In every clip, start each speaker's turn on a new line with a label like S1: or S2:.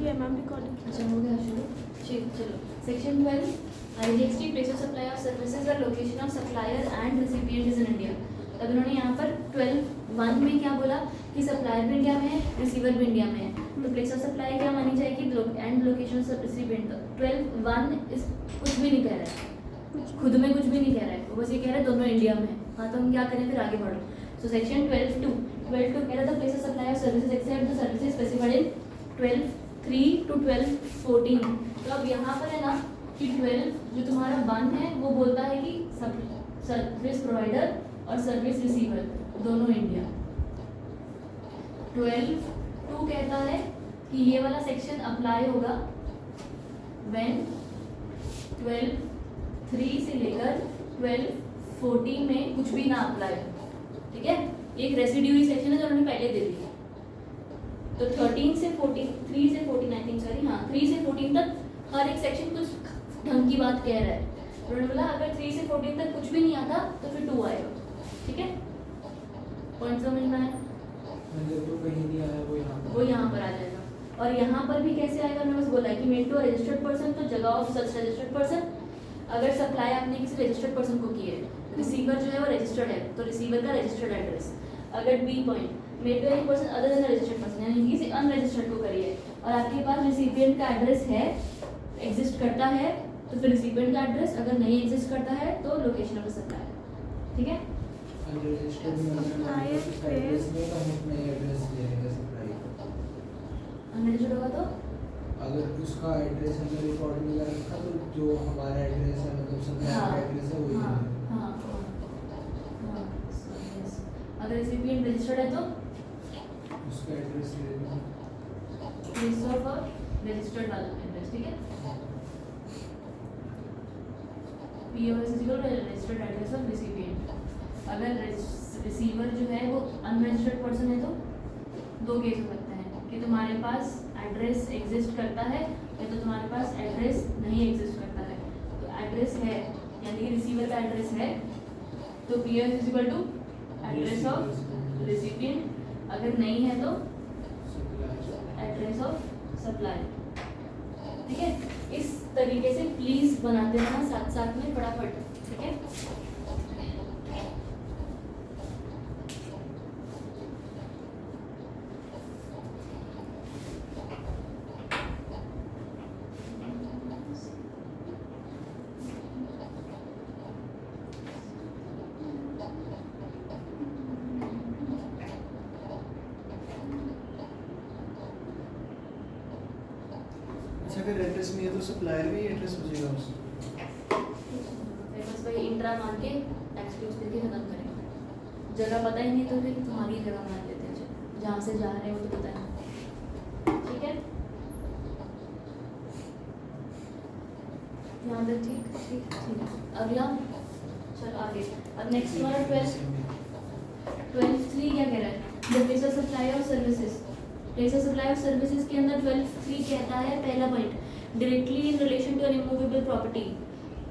S1: है ma'am recording.
S2: अच्छा हो गया शुरू। ठीक, चलो section 12 IGST place of supply of services और location of supplier and recipient is in India. तब इन्होंने यहाँ पर 12(1) में क्या बोला कि सप्लायर भी इंडिया में है, रिसीवर भी इंडिया में है, तो प्लेस ऑफ सप्लाई क्या मानी जाएगी एंड लोकेशन ऑफ रिसिपिएंट। 12(1) इस कुछ भी नहीं कह रहा है, खुद में कुछ भी नहीं कह रहा है, वो बस ये कह रहा है दोनों इंडिया में है। हाँ तो हम क्या करें फिर आगे बढ़ो। सो सेक्शन 12(2) कह रहा था place of supply of services except the services specified in 12(3) to 12(14). तो अब यहाँ पर है ना कि 12 जो तुम्हारा 1 है वो बोलता है कि सर्विस प्रोवाइडर और सर्विस रिसीवर दोनों इंडिया। 12(2) कहता है कि ये वाला सेक्शन अप्लाई होगा व्हेन 12(3) से लेकर 12(14) में कुछ भी ना अप्लाई हो। ठीक है, एक रेसिड्यूरी सेक्शन है जो उन्होंने पहले दे दी। तो 13 से 14, 3 से 14 आई थिंक, सॉरी हाँ 3 से 14 तक हर एक सेक्शन कुछ ढंग की बात कह रहा है। उन्होंने बोला अगर 3 से 14 तक कुछ भी नहीं आता तो फिर 2 आएगा। ठीक है, पॉइंट समझ में आया?
S3: जो कहीं नहीं आया वो
S2: यहाँ पर आ जाएगा। और यहाँ पर भी कैसे आएगा, मैंने बस बोला है कि मेड टू रजिस्टर्ड पर्सन, तो जगह ऑफ सच रजिस्टर्ड पर्सन। अगर सप्लाई आपने किसी रजिस्टर्ड पर्सन को की है, रिसीवर जो है वो रजिस्टर्ड है, तो रिसीवर का रजिस्टर्ड एड्रेस। अगर B point made to any person other than registered person, यानी किसी अनरजिस्टर्ड को करिए और आपके पास रिसिपिएंट का एड्रेस है, एग्जिस्ट करता है, तो फिर रिसिपिएंट का एड्रेस, अगर नहीं एग्जिस्ट करता है तो लोकेशन ऑफ सप्लाई। ठीक है,
S3: अनरजिस्टर्ड में एड्रेस में हम अपने एड्रेस देंगे सप्लाई।
S2: अनरजिस्टर्ड होगा तो
S3: अगर उसका एड्रेस हमने रिकॉर्ड में रखा तो जो हमारा एड्रेस है मतलब सप्लाई का एड्रेस है वही है।
S2: अगर रिसिपिएंट रजिस्टर्ड है तो
S3: उसका एड्रेस ले लेंगे,
S2: रजिस्टर्ड और रजिस्टर्ड वाला एड्रेस। ठीक है, POS is equal to registered address of recipient. अगर रिसीवर जो है वो अनरजिस्टर्ड पर्सन है तो 2 केस हो सकते हैं कि तुम्हारे पास एड्रेस एग्जिस्ट करता है या तो तुम्हारे पास एड्रेस नहीं एग्जिस्ट करता है। तो एड्रेस है यानी कि रिसीवर का एड्रेस है तो POS is equal to address of recipient. अगर नहीं है तो एड्रेस ऑफ सप्लाई। ठीक है, इस तरीके से प्लीज बनाते रहना साथ साथ में फटाफट। ठीक है,
S4: अच्छा अगर एड्रेस नहीं है तो सप्लायर भी एड्रेस हो जाएगा उसका।
S2: बस भाई इंट्रा मान के एक्सक्यूज करके खत्म करेंगे। जगह पता ही नहीं तो फिर तुम्हारी जगह मान लेते हैं, जहाँ से जा रहे हो तो पता है। ठीक है, यहाँ तक ठीक ठीक ठीक है। अगला चलो आगे। अब नेक्स्ट हमारा 12(3) क्या कह रहा है, the place of supply of services. Place of supply of services के अंदर 12(3) कहता है पहला point, directly in relation to an immovable property.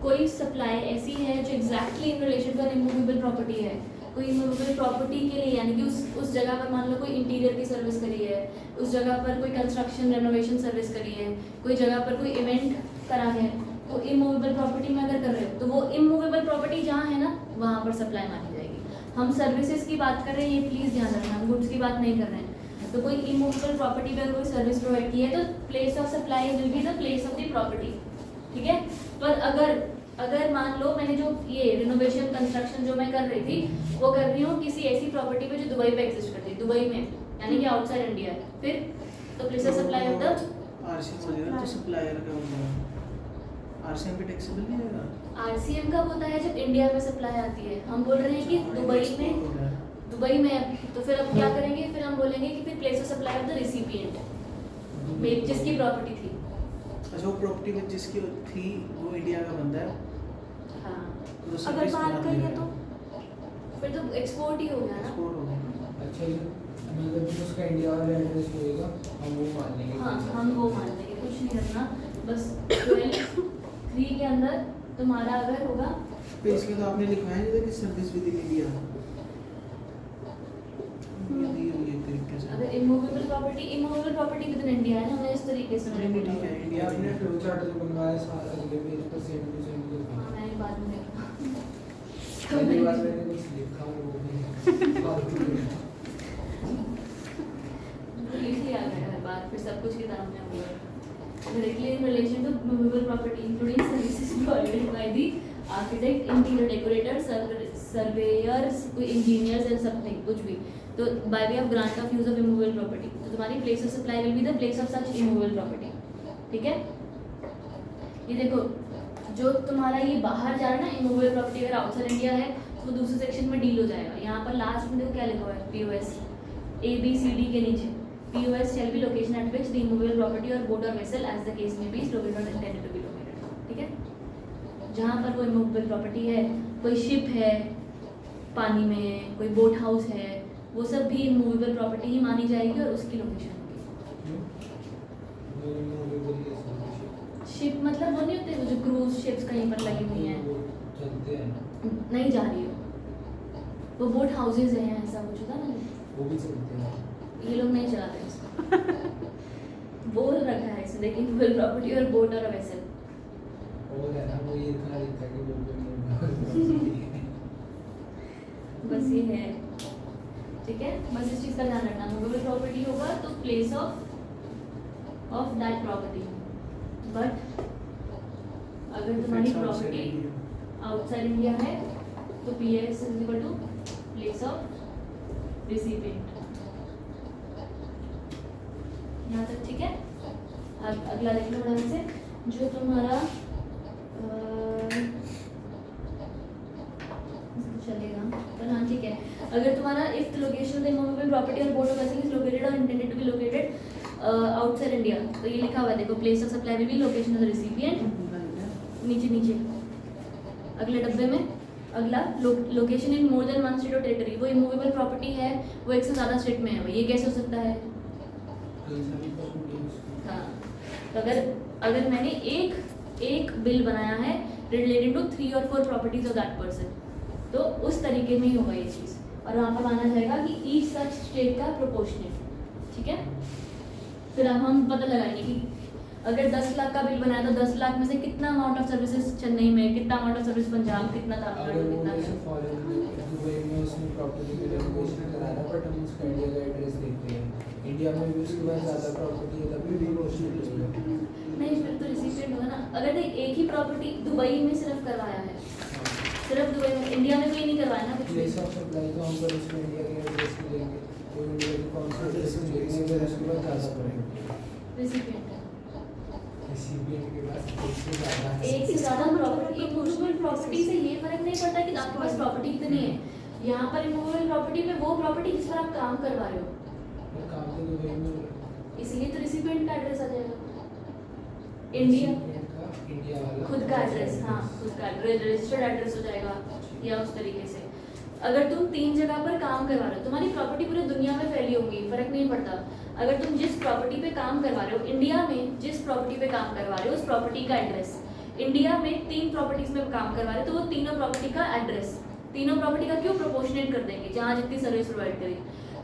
S2: कोई सप्लाई ऐसी है जो exactly in relation to an immovable property है। कोई इमूवेबल प्रॉपर्टी के लिए यानी कि उस जगह पर मान लो कोई इंटीरियर की सर्विस करी है, उस जगह पर कोई कंस्ट्रक्शन रेनोवेशन सर्विस करी है, कोई जगह पर कोई इवेंट करा है, तो इमूवेबल प्रॉपर्टी में अगर कर रहे हो तो वो इमूवेबल प्रॉपर्टी जहाँ है ना वहाँ पर सप्लाई मानी जाएगी। हम सर्विसेज की बात कर रहे हैं, ये प्लीज़ ध्यान रखना, हम गुड्स की बात नहीं कर रहे हैं। तो कोई इमूवेबल प्रॉपर्टी पे अगर कोई सर्विस प्रोवाइड की है तो place of supply will B the place of the property. ठीक है, पर अगर मान लो मैंने जो ये रिनोवेशन कंस्ट्रक्शन जो मैं कर रही थी वो कर रही हूँ किसी ऐसी प्रॉपर्टी पे जो दुबई पे एग्जिस्ट करती है, दुबई में यानी कि आउटसाइड इंडिया है, फिर तो place of supply of the
S4: RCM हो जाएगा तो सप्लायर का हो जाएगा। आरसीएम पे टैक्सेबल नहीं होगा।
S2: RCM कब होता है जब इंडिया में सप्लाई आती है। हम बोल रहे हैं कि दुबई में तो फिर अब क्या करेंगे, फिर हम बोलेंगे कि फिर place of supply of the recipient जिसकी प्रॉपर्टी थी।
S4: अच्छा वो प्रॉपर्टी में जिसकी थी वो इंडिया का बंदा है।
S2: हाँ,
S4: तो
S1: अगर
S4: सर्विस
S1: बाहर
S4: बना
S1: का ही है
S4: दिया।
S1: तो
S2: फिर तो एक्सपोर्ट ही हो गया ना।
S4: एक्सपोर्ट हो गया।
S3: अच्छा ये मतलब जो उसका इंडिया वाला एड्रेस होएगा हम वो मान लेंगे।
S2: हाँ, हम वो मान लेंगे, कुछ नहीं करना। बस 12(3) के अंदर तुम्हारा अगर होगा
S4: तो इसमें तो आपने लिखवाया नहीं था कि सर्विस विद इन इंडिया। ये दी हुई है तरीके कैसे?
S2: अगर immovable property with in India है ना, हमने इस तरीके से
S4: नहीं, ठीक है,
S3: ये
S4: इंडिया
S3: आपने
S4: में
S3: फ्लो चार्ट जो बनवाया सारा अगले पेज पर सेम टू सेम
S2: हाँ, मैंने बाद में
S3: पहली बार मैंने कुछ लिखा वो भी फालतू में।
S2: लिख लिया गया हर बार, फिर सब कुछ किताब में हुआ directly in relation to movable property including services provided by the architect, interior decorator, surveyors, engineers and something कुछ भी, तो by way of grant of use of immovable property, तो तुम्हारी place of supply will be the place of such immovable property, ठीक है। ये देखो जो तुम्हारा ये बाहर जा रहा है ना immovable property, अगर आउटसाइड इंडिया है तो वो दूसरे सेक्शन में डील हो जाएगा। यहाँ पर लास्ट में देखो क्या लिखा हुआ है, POS ABCD के नीचे POS shall be location at which the immovable property or boat or vessel as the case may be is located or intended to be located, ठीक है। जहाँ पर वो immovable property है, कोई शिप है पानी में, कोई बोट हाउस है, वो सब भी immovable property ही मानी जाएगी और उसकी लोकेशन होगी। शिप मतलब वो नहीं होते वो जो क्रूज शिप्स कहीं पर लगी हुई हैं,
S3: चलते हैं ना,
S2: नहीं जा रही हो, वो बोट हाउसेज हैं, ऐसा कुछ होता ना,
S3: वो भी चलते हैं।
S2: ये लोग नहीं चलाते इसको बोल रखा है इसमें, लेकिन immovable प्रॉपर्टी और बोट और वेसल
S3: और है ना वो ये इतना लिखा है कि वो
S2: बस ये है, ठीक है। बस इस चीज़ का ध्यान रखना, मूवेबल प्रॉपर्टी होगा तो place of that property, but अगर तुम्हारी प्रॉपर्टी आउटसाइड इंडिया है तो PS is equal to place of recipient. यहाँ तक ठीक है। अब अगला देख लो बड़ा से, जो तुम्हारा चलेगा पर हाँ ठीक है। अगर तुम्हारा if the location of the immovable property और boat of vessel is located और intended to be located outside India, तो ये लिखा हुआ है देखो, place of supply will be location of the recipient, नीचे नीचे अगले डब्बे में अगला location in more than one state और टेरिटरी। वो इमूवेबल प्रॉपर्टी है, वो एक से ज़्यादा स्टेट में है, ये कैसे हो सकता है? हाँ, तो अगर मैंने एक बिल बनाया है रिलेटेड टू 3 और 4 प्रॉपर्टीज ऑफ दैट पर्सन, तो उस तरीके में ही होगा ये चीज़, और वहाँ पर माना जाएगा कि ईच सच स्टेट का प्रोपोर्शनेट, ठीक है। फिर अब हम पता लगाएंगे कि अगर 10 लाख का बिल बनाया तो 10 लाख में से कितना अमाउंट ऑफ सर्विसेज चेन्नई में, कितना अमाउंट ऑफ सर्विस पंजाब, कितना तमिलनाडु, कितना
S3: दुबई में उसने प्रॉपर्टी की रेनोवेशन कराया, बट हम उसका इंडिया का एड्रेस देखते हैं, इंडिया में भी उसके पास ज़्यादा प्रॉपर्टी है तभी भी
S2: नहीं, फिर तो रिसिपिएंट होगा ना। अगर देख एक ही प्रॉपर्टी दुबई में सिर्फ करवाया है, सिर्फ दुबई में, इंडिया में कोई नहीं करवाया ना कुछ भी।
S3: प्लेस ऑफ सप्लाई तो हम पर उसमें इंडिया के एड्रेस पे लेंगे, तो इंडिया की कौन सा एड्रेस पे लेंगे, अगर उसके पास ज़्यादा पड़ेगा
S2: रिसिपिएंट है,
S3: रिसिपिएंट के पास एक से ज़्यादा है,
S2: एक से ज़्यादा प्रॉपर्टी। इमूवेबल प्रॉपर्टी से ये फर्क नहीं पड़ता कि आपके पास प्रॉपर्टी कितनी है। यहाँ पर इमूवेबल प्रॉपर्टी में वो प्रॉपर्टी जिस पर आप काम करवा रहे हो,
S3: और काम तो दुबई में हो रहा है,
S2: इसलिए तो रिसिपिएंट का एड्रेस आ जाएगा इंडिया,
S3: इंडिया वाला
S2: खुद का एड्रेस, हाँ खुद का एड्रेस, रजिस्टर्ड एड्रेस हो जाएगा या उस तरीके से। अगर तुम 3 जगह पर काम करवा रहे हो, तुम्हारी प्रॉपर्टी पूरी दुनिया में फैली होगी, फर्क नहीं पड़ता। अगर तुम जिस प्रॉपर्टी पे काम करवा रहे हो, इंडिया में जिस प्रॉपर्टी पे काम करवा रहे हो उस प्रॉपर्टी का एड्रेस, इंडिया में 3 प्रॉपर्टीज में काम करवा रहे हो तो वो तीनों प्रॉपर्टी का एड्रेस, तीनों प्रॉपर्टी का क्यों प्रोपोर्शनेट कर देंगे जहाँ जितनी सर्विस प्रोवाइड करें।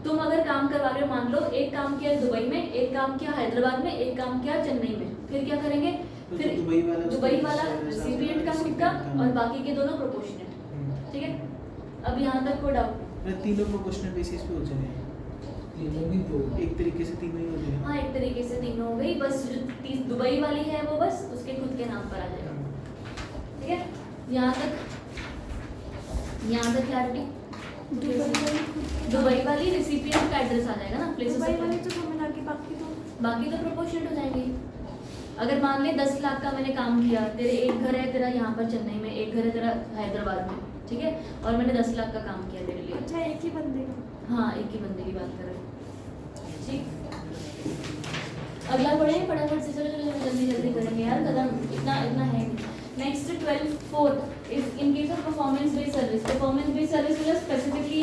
S2: तुम अगर काम करवा रहे हो, मान लो एक काम किया दुबई में, एक काम किया हैदराबाद में, एक काम किया चेन्नई में, फिर क्या करेंगे?
S4: तो
S2: फिर दुबई वाला रिसिपिएंट का खुद का और बाकी के दोनों प्रोपोर्शनेट, ठीक है। अब यहाँ तक कोई डाउट?
S4: तीनों प्रोपोर्शनल बेसिस पे हो जाए,
S3: तीनों भी दो
S4: एक तरीके से तीनों ही हो जाए।
S2: हाँ, एक तरीके से तीनों हो गई, बस जो दुबई वाली है वो बस उसके खुद के नाम पर आ जाएगा, ठीक है। यहाँ तक क्लैरिटी? दुबई वाली रिसिपिएंट का एड्रेस आ जाएगा ना, प्लेस ऑफ सप्लाई,
S1: तो मिला के
S2: बाकी तो प्रोपोर्शनेट हो जाएंगे। अगर मान ले 10 लाख का मैंने काम किया, तेरे एक घर है तेरा यहाँ पर चेन्नई में, एक घर है तेरा हैदराबाद में, ठीक है, और मैंने 10 लाख का काम किया तेरे लिए।
S1: अच्छा, एक ही बंदे का?
S2: हाँ, एक ही बंदे की बात कर रहे हैं, ठीक। अगला पढ़ें फटाफट से, चलो जल्दी करेंगे यार, कदम इतना है। Next 12 is in case of performance based service. Performance based service मतलब स्पेसिफिकली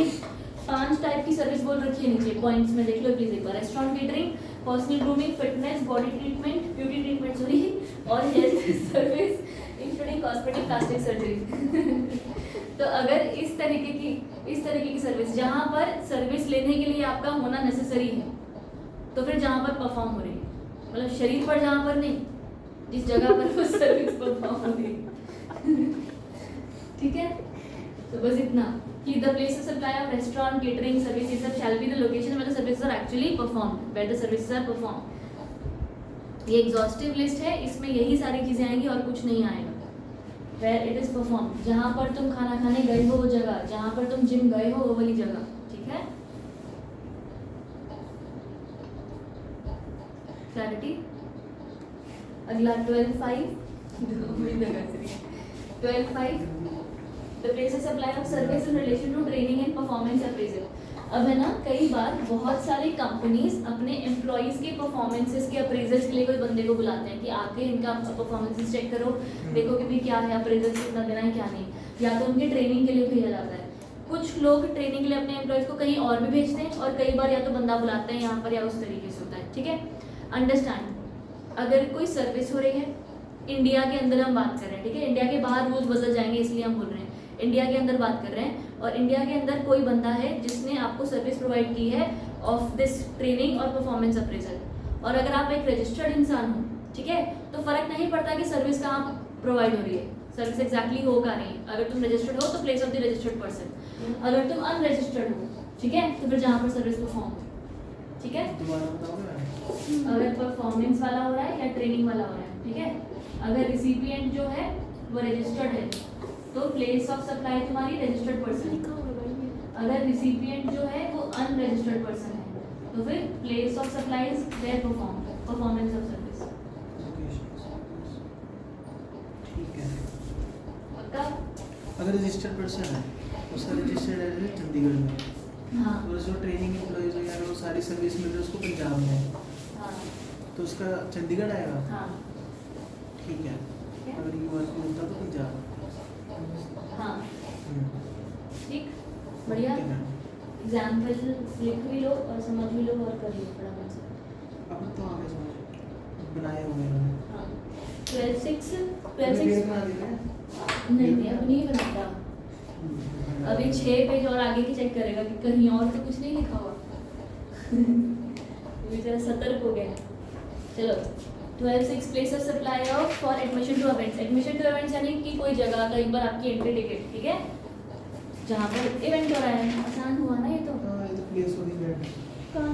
S2: 5 टाइप की सर्विस बोल रखी है नीचे, पॉइंट्स में देख लो प्लीज एक बार। Restaurant catering, personal grooming, fitness, body treatment, beauty treatment sorry, और health service including cosmetic, plastic surgery. तो अगर इस तरीके की सर्विस जहाँ पर सर्विस लेने के लिए आपका होना नेसेसरी है, तो फिर जहाँ पर परफॉर्म हो रही है, मतलब शरीर पर जहाँ पर नहीं, जिस जगह पर वो सर्विस परफॉर्म हो रही है। ठीक है, तो बस इतना कि the place of supply of restaurant, catering service, ये सब shall be the location where the services are actually perform, where the services are perform. ये एग्जॉस्टिव लिस्ट है, इसमें यही सारी चीजें आएंगी और कुछ नहीं आएगा। वेयर इट इज परफॉर्म, जहाँ पर तुम खाना खाने गए हो वो जगह, जहाँ पर तुम जिम गए हो वो वाली जगह। ठीक है, क्लैरिटी। अगला 12.5 12.5 the place of supply of service in relation to training and performance appraisal. अब है ना, कई बार बहुत सारी कंपनीज अपने एम्प्लॉयज के परफॉर्मेंसेस के अप्रेजल्स के लिए कोई बंदे को बुलाते हैं कि आके इनका परफॉर्मेंसेस चेक करो, देखो कि भी क्या है, अप्रेजल्स कितना देना है क्या नहीं, या तो उनके ट्रेनिंग के लिए भेजा जाता है। कुछ लोग ट्रेनिंग के लिए अपने एम्प्लॉयज को कहीं और भी भेजते हैं, और कई बार या तो बंदा बुलाते हैं यहाँ पर या उस तरीके से होता है। ठीक है, अंडरस्टैंड। अगर कोई सर्विस हो रही है, इंडिया के अंदर हम बात कर रहे हैं, ठीक है, इंडिया के बाहर रूल्स बदल जाएंगे इसलिए हम बोल रहे हैं, इंडिया के अंदर बात कर रहे हैं, और इंडिया के अंदर कोई बंदा है जिसने आपको सर्विस प्रोवाइड की है ऑफ दिस ट्रेनिंग और परफॉर्मेंस अप्रेजल, और अगर आप एक रजिस्टर्ड इंसान हो, ठीक है, तो फर्क नहीं पड़ता कि सर्विस कहाँ प्रोवाइड हो रही है, सर्विस एग्जैक्टली हो का नहीं। अगर तुम रजिस्टर्ड हो तो place of the registered person, अगर तुम अनरजिस्टर्ड हो, ठीक है, तो फिर जहाँ पर सर्विस परफॉर्म हो। ठीक है,
S4: दोबारा बताओगे?
S2: अगर परफॉर्मेंस वाला हो रहा है या ट्रेनिंग वाला हो रहा है, ठीक है, अगर रिसिपिएंट जो है वो रजिस्टर्ड है तो प्लेस ऑफ सप्लाई तुम्हारी रजिस्टर्ड पर्सन, अगर रिसिपिएंट जो है वो अनरजिस्टर्ड पर्सन है तो फिर place of supply is their performance of service.
S4: ठीक है,
S2: पक्का?
S4: अगर रजिस्टर्ड पर्सन है, उसका रजिस्टर्ड है चंडीगढ़ में,
S2: हाँ
S4: और जो ट्रेनिंग एम्प्लॉइज वगैरह वो सारी सर्विस मिल रही है उसको पंजाब में,
S2: हाँ
S4: तो उसका चंडीगढ़ आएगा।
S2: हाँ
S4: ठीक है,
S2: ठीक है?
S4: अगर ये वर्क होता तो पंजाब।
S2: हाँ
S4: हम्म,
S2: ठीक, बढ़िया।
S4: ठीक है।
S2: एग्जाम्पल लिख भी लो और समझ भी लो और कर लो फटाफट से।
S4: अब तो आगे समझ बनाए हुए हैं।
S2: हाँ 12.6
S4: पेज
S2: 12.6
S4: बना दिए हैं?
S2: नहीं अब नहीं बनाता, अभी 6 पेज और आगे की चेक करेगा कि कहीं और तो कुछ नहीं लिखा हुआ। ये जरा सतर्क हो गया। चलो 12.6 place of supply of for admission to events. Admission to events यानी कि कोई जगह कहीं पर आपकी एंट्री टिकट, ठीक है, जहाँ पर इवेंट हो रहा है। आसान हुआ ना ये तो।
S4: हाँ, ये तो प्लेस हो गई है।
S2: कहाँ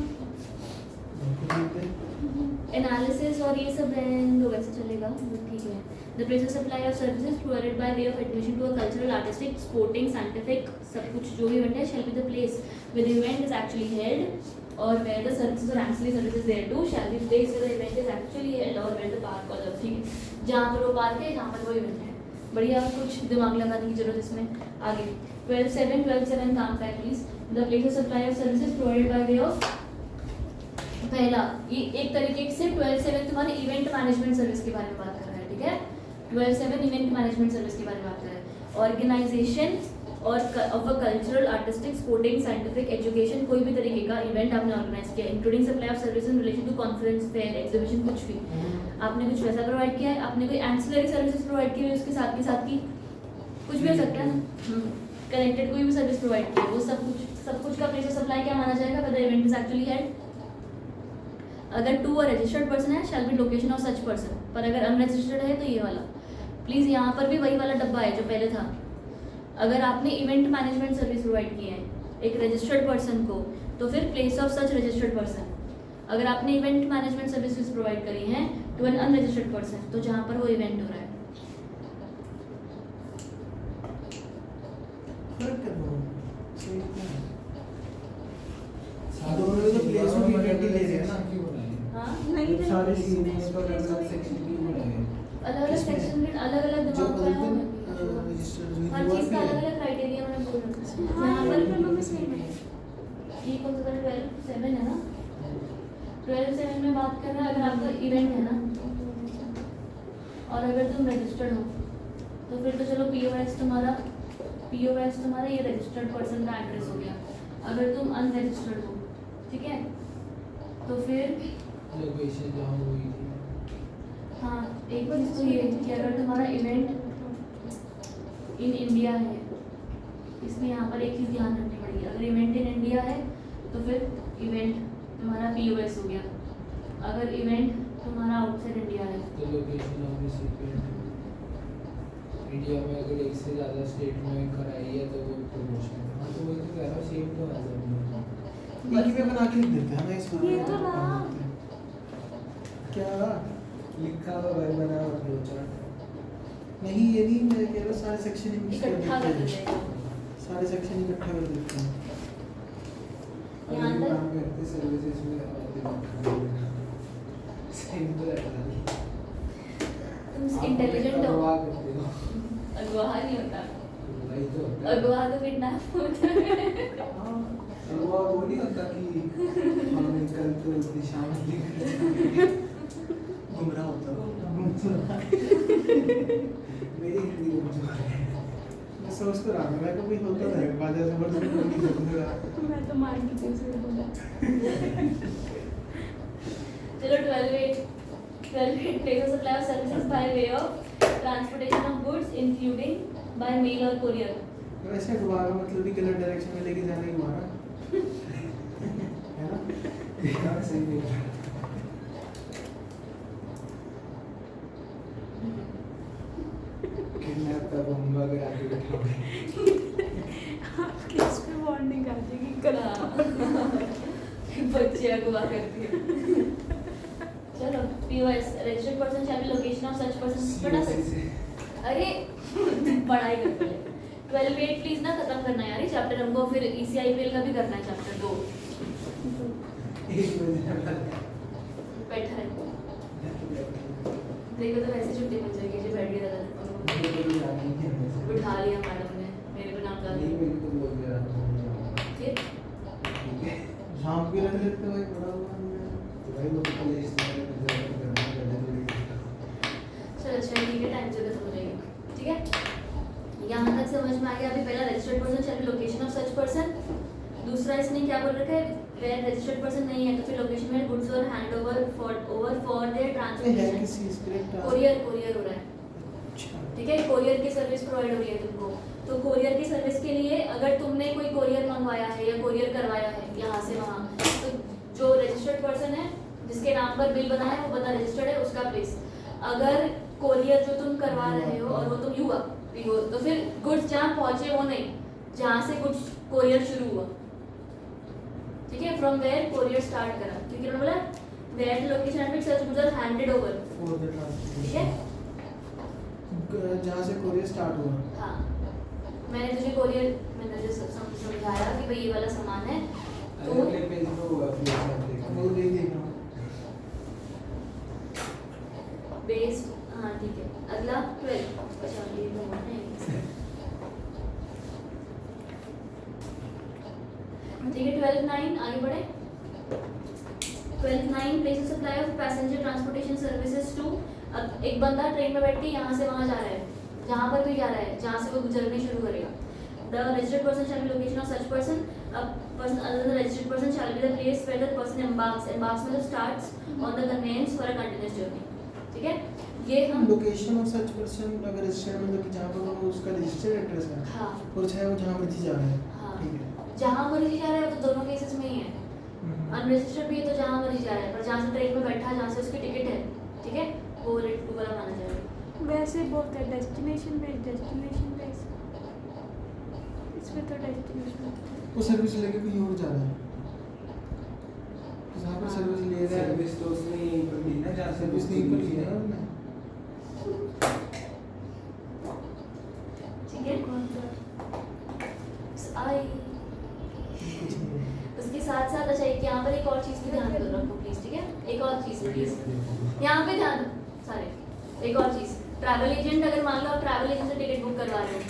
S2: एनालिसिस और ये सब रहें तो वैसे चलेगा, वो ठीक है। The place of supply of services provided by way of admission to a cultural, artistic, sporting, scientific, सब कुछ जो भी इवेंट है shall be the place where the event is actually held or where the services or ancillary services there too shall be placed where the event is actually held or where the park or the, ठीक है, जहाँ पर वो park है, जहाँ पर वो event है। बढ़िया, कुछ दिमाग लगाने की जरूरत इसमें। आगे 12.7 काम का है please. The place of supply of services provided by way of, पहला ये एक तरीके से 12.7 तुम्हारे इवेंट मैनेजमेंट सर्विस के बारे में बात कर रहा है, ठीक है। 12.7 इवेंट मैनेजमेंट सर्विस के बारे में बात कर रहा है। ऑर्गेनाइजेशन और of a cultural, artistic, sporting, scientific, education, कोई भी तरीके का इवेंट आपने ऑर्गेनाइज किया, including supply of service in relation to conference, fair, exhibition, कुछ भी आपने कुछ वैसा प्रोवाइड किया है, आपने कोई एंसिलरी सर्विसेज प्रोवाइड की है उसके साथ की कुछ भी हो सकता है ना, कनेक्टेड कोई भी सर्विस प्रोवाइड की है, वो सब कुछ का प्लेस ऑफ सप्लाई क्या माना जाएगा, whether event is actually held. अगर टू अ रजिस्टर्ड पर्सन है shall be location of such person, पर अगर अनरजिस्टर्ड है तो ये वाला प्लीज, यहाँ पर भी वही वाला डब्बा है जो पहले था। अगर आपने इवेंट मैनेजमेंट सर्विस प्रोवाइड की है एक रजिस्टर्ड पर्सन को, तो फिर place of such registered person. अगर आपने इवेंट मैनेजमेंट सर्विसेज प्रोवाइड करी हैं टू एन अनरजिस्टर्ड पर्सन, तो जहाँ पर वो इवेंट हो रहा है।
S4: फर्क क्या दोनों? सही क्या है?
S3: सारे
S4: दोनों तो प्लेस ऑफ इवेंट ही ले रहे हैं ना।
S3: क्यों बनाए?
S2: हाँ
S3: जब सारे सीन हैं तो अलग-अलग सेक्शन क्यों बनाए?
S2: अलग-अलग सेक्शन में अलग-अलग
S4: जो
S2: दिमाग का है।
S4: रजिस्टर्ड
S2: हर चीज़ का अलग-अलग क्राइटेरिया मैंने बोल रखा है। यहाँ पर दोनों में सेम है। ये कौन सा 12.7 है ना, 12.7 में बात कर रहा है अगर आपका इवेंट है ना, और अगर तुम रजिस्टर्ड हो तो फिर तो चलो पीओएस तुम्हारा ये रजिस्टर्ड पर्सन का एड्रेस हो गया। अगर तुम अनरजिस्टर्ड हो, ठीक है, तो फिर
S3: लोकेशन जहाँ हुई थी।
S2: हाँ एक चीज़ तो ये कि अगर तुम्हारा इवेंट इन इंडिया है, इसमें यहाँ पर एक चीज़ ध्यान रखनी पड़ेगी, अगर इवेंट इन इंडिया है तो फिर इवेंट तुम्हारा POS हो गया, अगर इवेंट तुम्हारा आउटसाइड इंडिया है
S3: तो लोकेशन ऑफ रिसिपिएंट इंडिया में अगर एक से ज़्यादा स्टेट में कराई है तो वो प्रमोशन है। हाँ तो वही तो कह रहा हूँ, सेम तो है सब।
S4: एक ही पे बना के लिख देते हैं ना इसमें।
S2: ये तो ना।
S4: क्या
S3: लिखा हुआ है बना हुआ फ्लो चार्ट।
S4: नहीं, ये नहीं, मैं कह रहा हूँ सारे सेक्शन ही मिक्स कर
S2: इकट्ठा कर
S4: देते
S2: देते
S4: हैं,
S2: हैं।
S4: सारे सेक्शन इकट्ठा कर देते हैं।
S2: यहाँ
S3: अगर
S2: तक-
S3: काम करते सर्विसेज में सेम तो है।
S2: तुम इंटेलिजेंट हो,
S3: अगवा करते हो।
S2: अगवा नहीं होता,
S3: वही तो होता है।
S2: अगवा तो किडनैप होता है।
S3: हाँ, अगवा वो नहीं होता कि हम कल तो दिशा में निकले।
S4: गुमराह होता है।
S3: मेरी हिंदी गुमराह है।
S4: मैं सोच तो रहा हूँ, मैं कभी होता है बाजार से बड़ी बड़ी गुमराह।
S2: मैं तो मान की चीज़ से बोला। चलो 12 places supply of services by way of transportation of goods including by mail or courier.
S4: वैसे गुमराह का मतलब भी गलत डायरेक्शन में लेके जाने की गुमराह है ना।
S3: हाँ, सही नहीं है। किडनैप का बम अगर आगे बैठाओगे
S1: आप किस पे वार्निंग आ जाएगी कल?
S2: बच्चे अगवा करती है। चलो POS registered person shall be location of such person। बड़ा सही। अरे पढ़ाई कर पहले। 12 प्लीज ना खत्म करना यार ये चैप्टर, हमको फिर ECIPL का भी करना है चैप्टर 2।
S3: एक बजे
S2: बैठा है देखो तो वैसे छुट्टी मिल जाएगी जो बैठ गया था, बिठा लिया मैडम ने मेरे को नाम डाल
S3: नहीं
S2: दिया।
S3: मेरे को बोल दिया
S2: फिर
S3: ठीक है
S4: शाम भी रख लेते भाई, बड़ा हुआ
S3: तो भाई वो तो कल इस्तेमाल करना पड़ेगा थोड़ी।
S2: चलो अच्छा ठीक है, टाइम से खत्म हो जाएगी। ठीक है, यहाँ तक समझ में आ गया। अभी पहला रजिस्टर्ड पर्सन चल लोकेशन ऑफ सच पर्सन, दूसरा इसने क्या बोल रखा है, वेयर रजिस्टर्ड पर्सन नहीं है तो फिर लोकेशन में गुड्स और हैंड ओवर फॉर देयर
S4: है
S2: ट्रांसपोर्टेशन।
S4: किसी स्क्रिप्ट
S2: कोरियर हो रहा है,
S4: अच्छा
S2: ठीक है, कोरियर की सर्विस प्रोवाइड हो रही है तुमको। तो कोरियर की सर्विस के लिए अगर तुमने कोई कोरियर मंगवाया है या कोरियर करवाया है यहाँ से वहाँ, तो जो रजिस्टर्ड पर्सन है जिसके नाम पर बिल बना है वो बंदा रजिस्टर्ड है, उसका प्लेस। अगर कोरियर जो तुम करवा रहे हो और वो तुम युवा हो तो फिर गुड्स जहाँ पहुँचे वो नहीं, जहाँ से गुड्स कोरियर शुरू हुआ, ठीक है, फ्रॉम वेयर कोरियर स्टार्ट करा, क्योंकि उन्होंने बोला where the location at which such goods are handed over.
S4: For the
S2: ठीक है,
S4: ट्रांसपोर्टेशन जहाँ से कोरियर स्टार्ट हुआ।
S2: हाँ मैंने तुझे समझाया कि भाई ये वाला सामान है तो
S3: अगले पेज पे होगा फिर आप देखना।
S4: वो नहीं देखा
S2: बेस्ड, हाँ ठीक है। अगला 12, अच्छा ये नंबर है, ठीक है। 12(9) आगे बढ़े। 12(9) places supply of passenger transportation services to. अब एक बंदा ट्रेन में बैठ के यहाँ से वहाँ जा रहा है, जहाँ पर भी जा रहा है, जहाँ से वो जर्नी शुरू करेगा। The registered person shall be location of such person, a person other than the registered person shall be the place where the person embarks मतलब starts on the conveyance for a continuous journey. ठीक है, ये हम
S4: location of such person अगर registered मतलब कि जहाँ पर वो उसका रजिस्टर्ड एड्रेस है,
S2: हाँ
S4: और चाहे वो जहाँ मर्जी जा रहा है।
S2: हाँ
S4: ठीक है।
S2: जहाँ मर्जी जा रहा है वो तो दोनों केसेस में ही है। अनरजिस्टर्ड भी है तो जहाँ मर्जी जा रहा है, पर जहाँ से ट्रेन में बैठा जहाँ से उसकी टिकट है, ठीक है, वो रेट 2 वाला माना जाएगा।
S1: वैसे बोलते हैं डेस्टिनेशन बेस, इसमें तो डेस्टिनेशन
S4: वो सर्विस लेके कहीं और जा रहा है, जहाँ पर सर्विस ले रहा है।
S3: सर्विस तो उसने यहीं पर ली ना जहाँ
S4: सर्विस नहीं पर लिया है उसने।
S2: ठीक है, आई
S4: कुछ नहीं है।
S2: उसके साथ साथ अच्छा एक यहाँ पर एक और चीज़ भी ध्यान दो रखो प्लीज, ठीक है, एक और चीज़ प्लीज यहाँ पे ध्यान सारे, एक और चीज़, ट्रैवल एजेंट अगर मान लो आप ट्रैवल एजेंट से टिकट बुक करवा रहे हो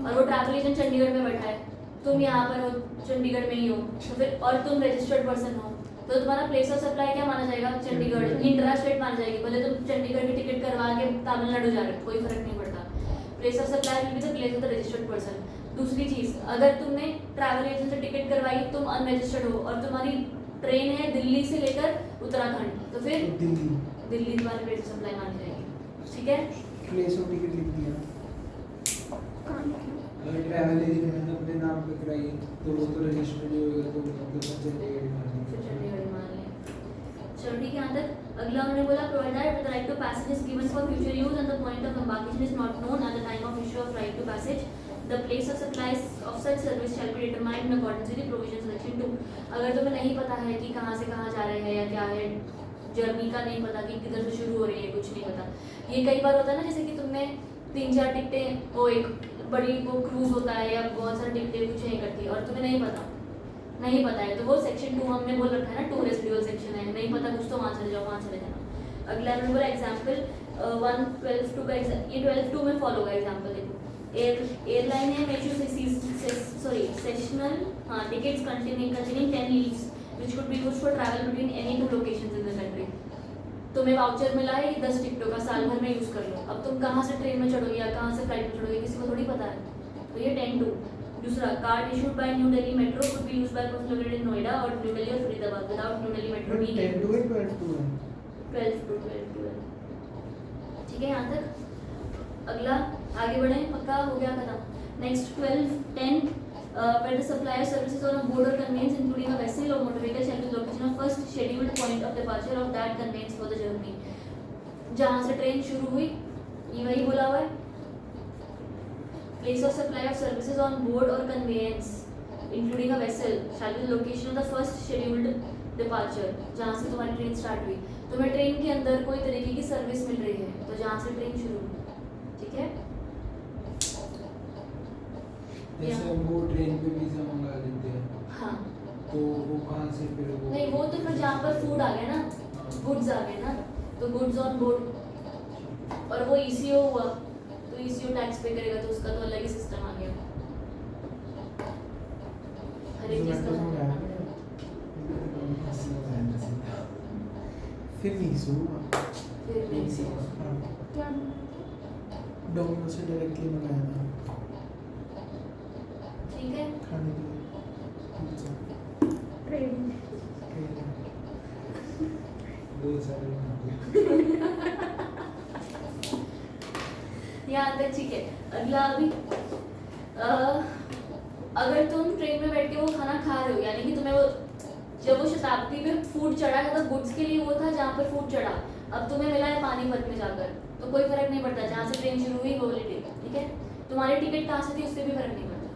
S2: और वो ट्रैवल एजेंट चंडीगढ़ में बैठा है, तुम यहाँ पर हो चंडीगढ़ में ही हो, तो फिर और तुम रजिस्टर्ड पर्सन हो तो तुम्हारा प्लेस ऑफ सप्लाई क्या माना जाएगा, चंडीगढ़, इंट्रा स्टेट माना जाएगी। भले तुम चंडीगढ़ की टिकट करवा के तमिलनाडु जा रहे हो, कोई फर्क नहीं पड़ता, place of supply will B the place of the registered person. दूसरी चीज़, अगर तुमने ट्रैवल एजेंट से टिकट करवाई, तुम अनरजिस्टर्ड हो और तुम्हारी ट्रेन है दिल्ली से लेकर उत्तराखंड, तो फिर दिल्ली तुम्हारी प्लेस ऑफ सप्लाई मानी जाएगी। ठीक है,
S4: प्लेस ऑफ टिकट लिख दिया।
S3: ट्रैवल एजेंट अपने नाम पे कराइए तो वो तो रजिस्टर जो होगा तो मतलब चंडीगढ़ में
S2: फिर चंडीगढ़ ही मान लें। चलो ठीक है, यहाँ तक। अगला उन्होंने बोला provided with right to passage is given for future use and the point of embarkation is not known at the time of issue of right to passage, the place of supply of such service shall be determined in accordance with the provisions section 2। अगर तुम्हें नहीं पता है कि कहाँ से कहाँ जा रहे हैं या क्या है, जर्नी का नहीं पता कि किधर से शुरू हो रही है, कुछ नहीं पता। ये कई बार होता है ना, जैसे कि तुमने 3-4 टिकटें, वो एक बड़ी वो क्रूज होता है या बहुत सारी टिकटें कुछ नहीं करती और तुम्हें नहीं पता है, तो वो सेक्शन 2 हमने बोल रखा है ना, टूरिस्ट ड्यूअल सेक्शन है, नहीं पता कुछ तो वहाँ चले जाओ, वहाँ चले जाना। अगला मैंने बोला एग्जाम्पल 1/12 का ये 12/2 में फॉलो होगा एग्जाम्पल। देखो एयरलाइन है sessional tickets containing 10 leaves which could be used for travel between any 2 locations in the country। तुम्हें वाउचर मिला है 10 टिकटों का, साल भर में यूज़ कर लो। अब तुम कहाँ से ट्रेन में चढ़ोगे या कहाँ से फ्लाइट में चढ़ोगे, किसी को थोड़ी पता है, तो ये 10/2। दूसरा, card issued by new Delhi metro could be used by person located in Noida और न्यू दिल्ली और Faridabad without new Delhi metro being
S4: 10 to 12
S2: 12 ठीक है यहाँ तक। अगला आगे बढ़े, पक्का हो गया खत्म। Next 12-10 where the supplier services on a board or conveyance including a vessel or motor vehicle shall be located on first scheduled point of departure of that conveyance for the journey। जहाँ से train शुरू हुई, ये वही बोला हुआ है। Place of supply of services on board or conveyance including a vessel shall be the location of the first scheduled departure। जहाँ से तुम्हारी ट्रेन स्टार्ट हुई, तुम्हें ट्रेन के अंदर कोई तरीके की सर्विस मिल रही है, तो जहाँ से ट्रेन शुरू हुई, ठीक है।
S3: जैसे हम वो ट्रेन पे पिज्जा मंगा लेते हैं
S2: हाँ,
S3: तो वो कहाँ से फिर वो
S2: नहीं वो तो फिर जहाँ पर फूड आ गया ना, गुड्स आ गए ना, तो गुड्स ऑन बोर्ड। और वो ईसीओ हुआ तो ईसीओ टैक्स पे करेगा, तो उसका तो अलग ही सिस्टम आ गया। हर एक चीज का
S4: फिर नहीं सो
S2: फिर नहीं से
S1: क्या
S4: डोमिनोज से डायरेक्टली मंगाया था
S2: ठीक है।
S4: खाने के लिए पिज्जा
S1: ट्रेन
S3: बहुत सारे
S2: यहाँ तक ठीक है। अगला अभी अगर तुम ट्रेन में बैठ के वो खाना खा रहे हो, यानी कि तुम्हें वो जब वो शताब्दी में फूड चढ़ा था तो गुड्स के लिए वो था जहाँ पर फूड चढ़ा, अब तुम्हें मिला है पानीपत में जाकर, तो कोई फर्क नहीं पड़ता, जहाँ से ट्रेन शुरू हुई वो वाली ट्रेन, ठीक है। तुम्हारी टिकट कहाँ से थी उससे भी फर्क नहीं पड़ता,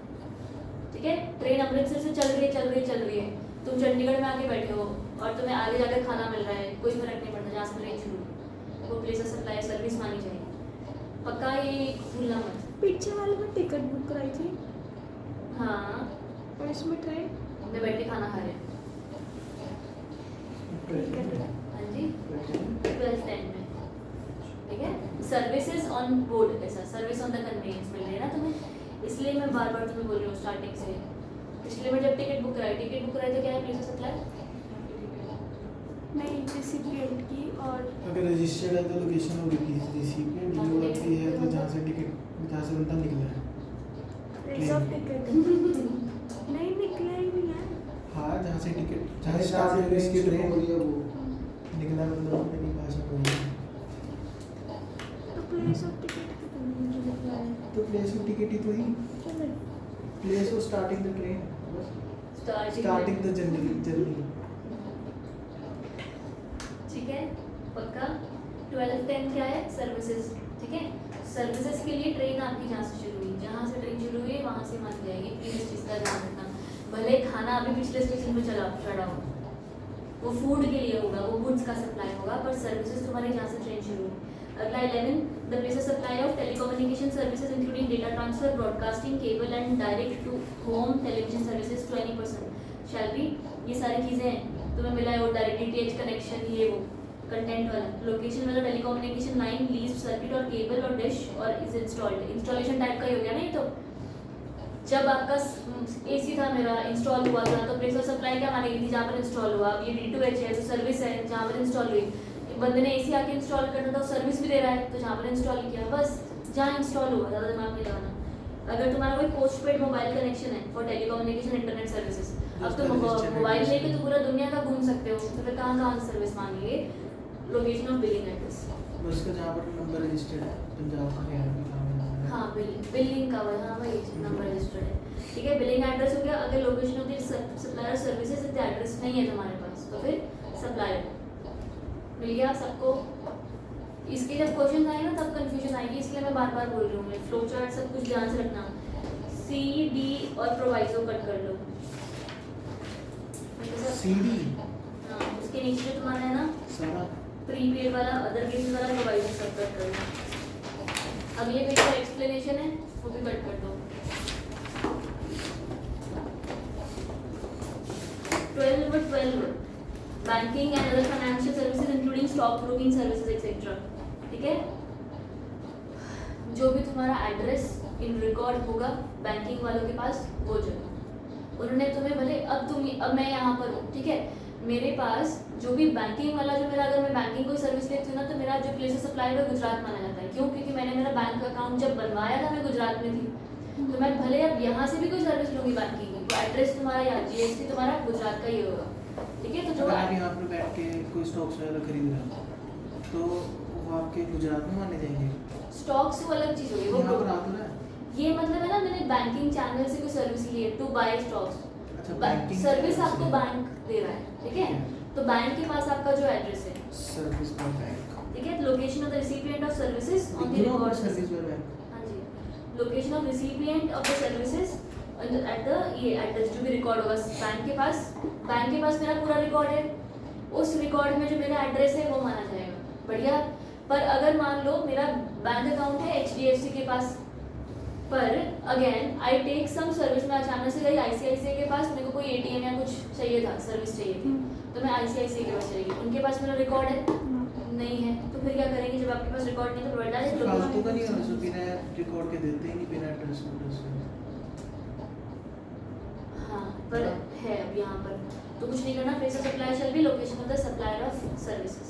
S2: ठीक है। ट्रेन अमृतसर से चल रही है, तुम चंडीगढ़ में आके बैठे हो और तुम्हें आगे जाकर खाना मिल रहा है, कोई फर्क नहीं पड़ता जहाँ से ट्रेन शुरू हुई, वो प्लेस ऑफ सप्लाई सर्विस मानी चाहिए, पक्का ये भूलना मत।
S1: पीछे वाले में टिकट बुक कराई थी
S2: हाँ,
S1: और इसमें ट्रेन
S2: में बैठ के खाना खा रहे हैं। हाँ जी, 12-10 में, ठीक है। सर्विसेज ऑन बोर्ड, ऐसा सर्विस ऑन द कन्वेंस मिल रही है ना तुम्हें, इसलिए मैं बार बार तुम्हें बोल रही हूँ स्टार्टिंग से। इसलिए मैं जब टिकट बुक कराई तो क्या है प्लेस ऑफ सप्लाई,
S1: नहीं रेसिपिएंट की, और
S4: अगर रजिस्टर्ड है तो लोकेशन होगी कि रिसिपिएंट जो होती है तो जहाँ से बंदा निकला है
S1: प्लेस ऑफ टिकट नहीं निकला ही नहीं है।
S4: हाँ जहाँ से टिकट जहाँ
S3: जहाँ
S4: स्टार्ट हुई इसकी ट्रेन
S3: हो रही है वो
S4: निकला मतलब अपनी भाषा बोली
S1: तो प्लेस ऑफ टिकट मुझे निकला है
S4: तो प्लेस ऑफ टिकट ही तो ही
S1: चलो
S4: place of starting the train starting the journey
S2: ठीक है, पक्का। 12-10 क्या है, सर्विसेज, ठीक है। सर्विसेज के लिए ट्रेन आपकी जहाँ से शुरू हुई, जहाँ से ट्रेन शुरू हुई वहाँ से मान जाएगी, प्लीज इस चीज़ का ध्यान रखना। भले खाना अभी पिछले स्टेशन पे चढ़ा हो, वो फूड के लिए होगा, वो गुड्स का सप्लाई होगा, पर सर्विसेज तुम्हारी जहाँ से ट्रेन शुरू हुई। अगला 11, the place of supply of telecommunication services including data transfer, broadcasting, cable and direct to home television services to any person shall be, ये सारी चीज़ें हैं तुम्हें मिला है, वो डायरेक्ट डीटीएच कनेक्शन, ये वो कंटेंट वाला। लोकेशन मतलब टेलीकम्युनिकेशन लाइन, लीज, सर्किट और केबल और डिश और इज इंस्टॉल्ड, इंस्टॉलेशन टाइप का ही हो गया ना ये तो। जब आपका एसी था मेरा इंस्टॉल हुआ था तो प्लेस ऑफ सप्लाई क्या मानेगी थी, जहाँ पर इंस्टॉल हुआ। अब ये D2H है तो सर्विस है जहाँ पर इंस्टॉल हुई, बंदे ने एसी आके इंस्टॉल करना था, सर्विस भी दे रहा है तो जहाँ पर इंस्टॉल किया, बस जहाँ इंस्टॉल हुआ, ज़्यादा दिमाग नहीं लगाना। अगर तुम्हारा कोई पोस्ट पेड मोबाइल कनेक्शन है फॉर टेलीकम्युनिकेशन इंटरनेट सर्विसेज, अब तुम मोबाइल लेके तो पूरा दुनिया का घूम सकते हो, तो फिर कहाँ कहाँ सर्विस मांगेंगे, लोकेशन ऑफ बिलिंग एड्रेस।
S4: बस का जहाँ पर नंबर रजिस्टर्ड है पंजाब हरियाणा
S2: हाँ बिलिंग का हाँ वही नंबर रजिस्टर्ड है, ठीक है। बिलिंग एड्रेस हो गया। अगर location of the supplier services if the address नहीं है तुम्हारे पास तो फिर सप्लायर मिल गया सबको। इसके जब क्वेश्चन आएगा ना तब कंफ्यूजन आएगी, इसलिए मैं बार बार बोल रही हूँ। मैं फ्लो चार्ट सब कुछ ध्यान से रखना। सी डी और प्रोवाइजो कट कर लो।
S4: CD
S2: हाँ उसके नीचे जो तुम्हारा है ना
S4: सारा
S2: प्रीपेड वाला अदर केसेस वाला प्रोवाइजर सब कट कर दो। अगले पेज का एक्सप्लेनेशन है वो भी कट कर दो। 12 banking and other financial services including stock broking services etcetera, ठीक है। जो भी तुम्हारा एड्रेस इन रिकॉर्ड होगा बैंकिंग वालों के पास वो जगह उन्होंने तुम्हें भले अब मैं यहाँ पर हूँ, ठीक है। मेरे पास जो भी बैंकिंग वाला जो मेरा अगर मैं बैंकिंग कोई सर्विस लेती हूँ ना तो मेरा जो प्लेस ऑफ सप्लाई है गुजरात माना जाता है। क्यों? क्योंकि मैंने मेरा बैंक अकाउंट जब बनवाया था मैं गुजरात में थी, तो मैं भले अब यहाँ से भी कोई सर्विस लूँगी बैंकिंग की तो एड्रेस तुम्हारा या GST तुम्हारा गुजरात का ही होगा, ठीक है। तो जो
S4: अगर आप यहाँ पर बैठ के कोई स्टॉक्स वगैरह खरीद रहे हो तो वो आपके गुजरात में माने जाएंगे।
S2: स्टॉक्स वो अलग चीज़ होगी,
S4: यहाँ पर
S2: वो
S4: आता है।
S2: ये मतलब है ना मैंने बैंकिंग चैनल से कोई सर्विस ली है टू बाय स्टॉक्स।
S4: अच्छा बैंकिंग
S2: सर्विस आपको बैंक दे रहा है, ठीक है। तो बैंक के पास आपका जो एड्रेस है,
S4: सर्विस बाय बैंक,
S2: ठीक है। Location of the recipient of services on the record
S4: service by bank.
S2: हाँ जी, location of recipient of the services at the ये एड्रेस जो भी रिकॉर्ड होगा बैंक के पास मेरा पूरा रिकॉर्ड है। उस रिकॉर्ड में जो मेरा एड्रेस है वो माना जाएगा, बढ़िया। पर अगर मान लो मेरा बैंक अकाउंट है HDFC के पास, पर again I take some service, में अचानक से गई ICICI के पास, मेरे को कोई ATM या कुछ चाहिए था, सर्विस चाहिए थी, तो मैं ICICI के पास चली गई। उनके पास मेरा रिकॉर्ड है नहीं है, तो फिर क्या करेंगे? जब आपके पास रिकॉर्ड नहीं तो प्रोवाइडर
S4: फालतू का नहीं होना चाहिए, बिना रिकॉर्ड के देते ही नहीं, बिना एड्रेस
S2: हाँ पर है अब यहाँ पर तो कुछ नहीं करना। Place of supply shall be location of the supplier of services,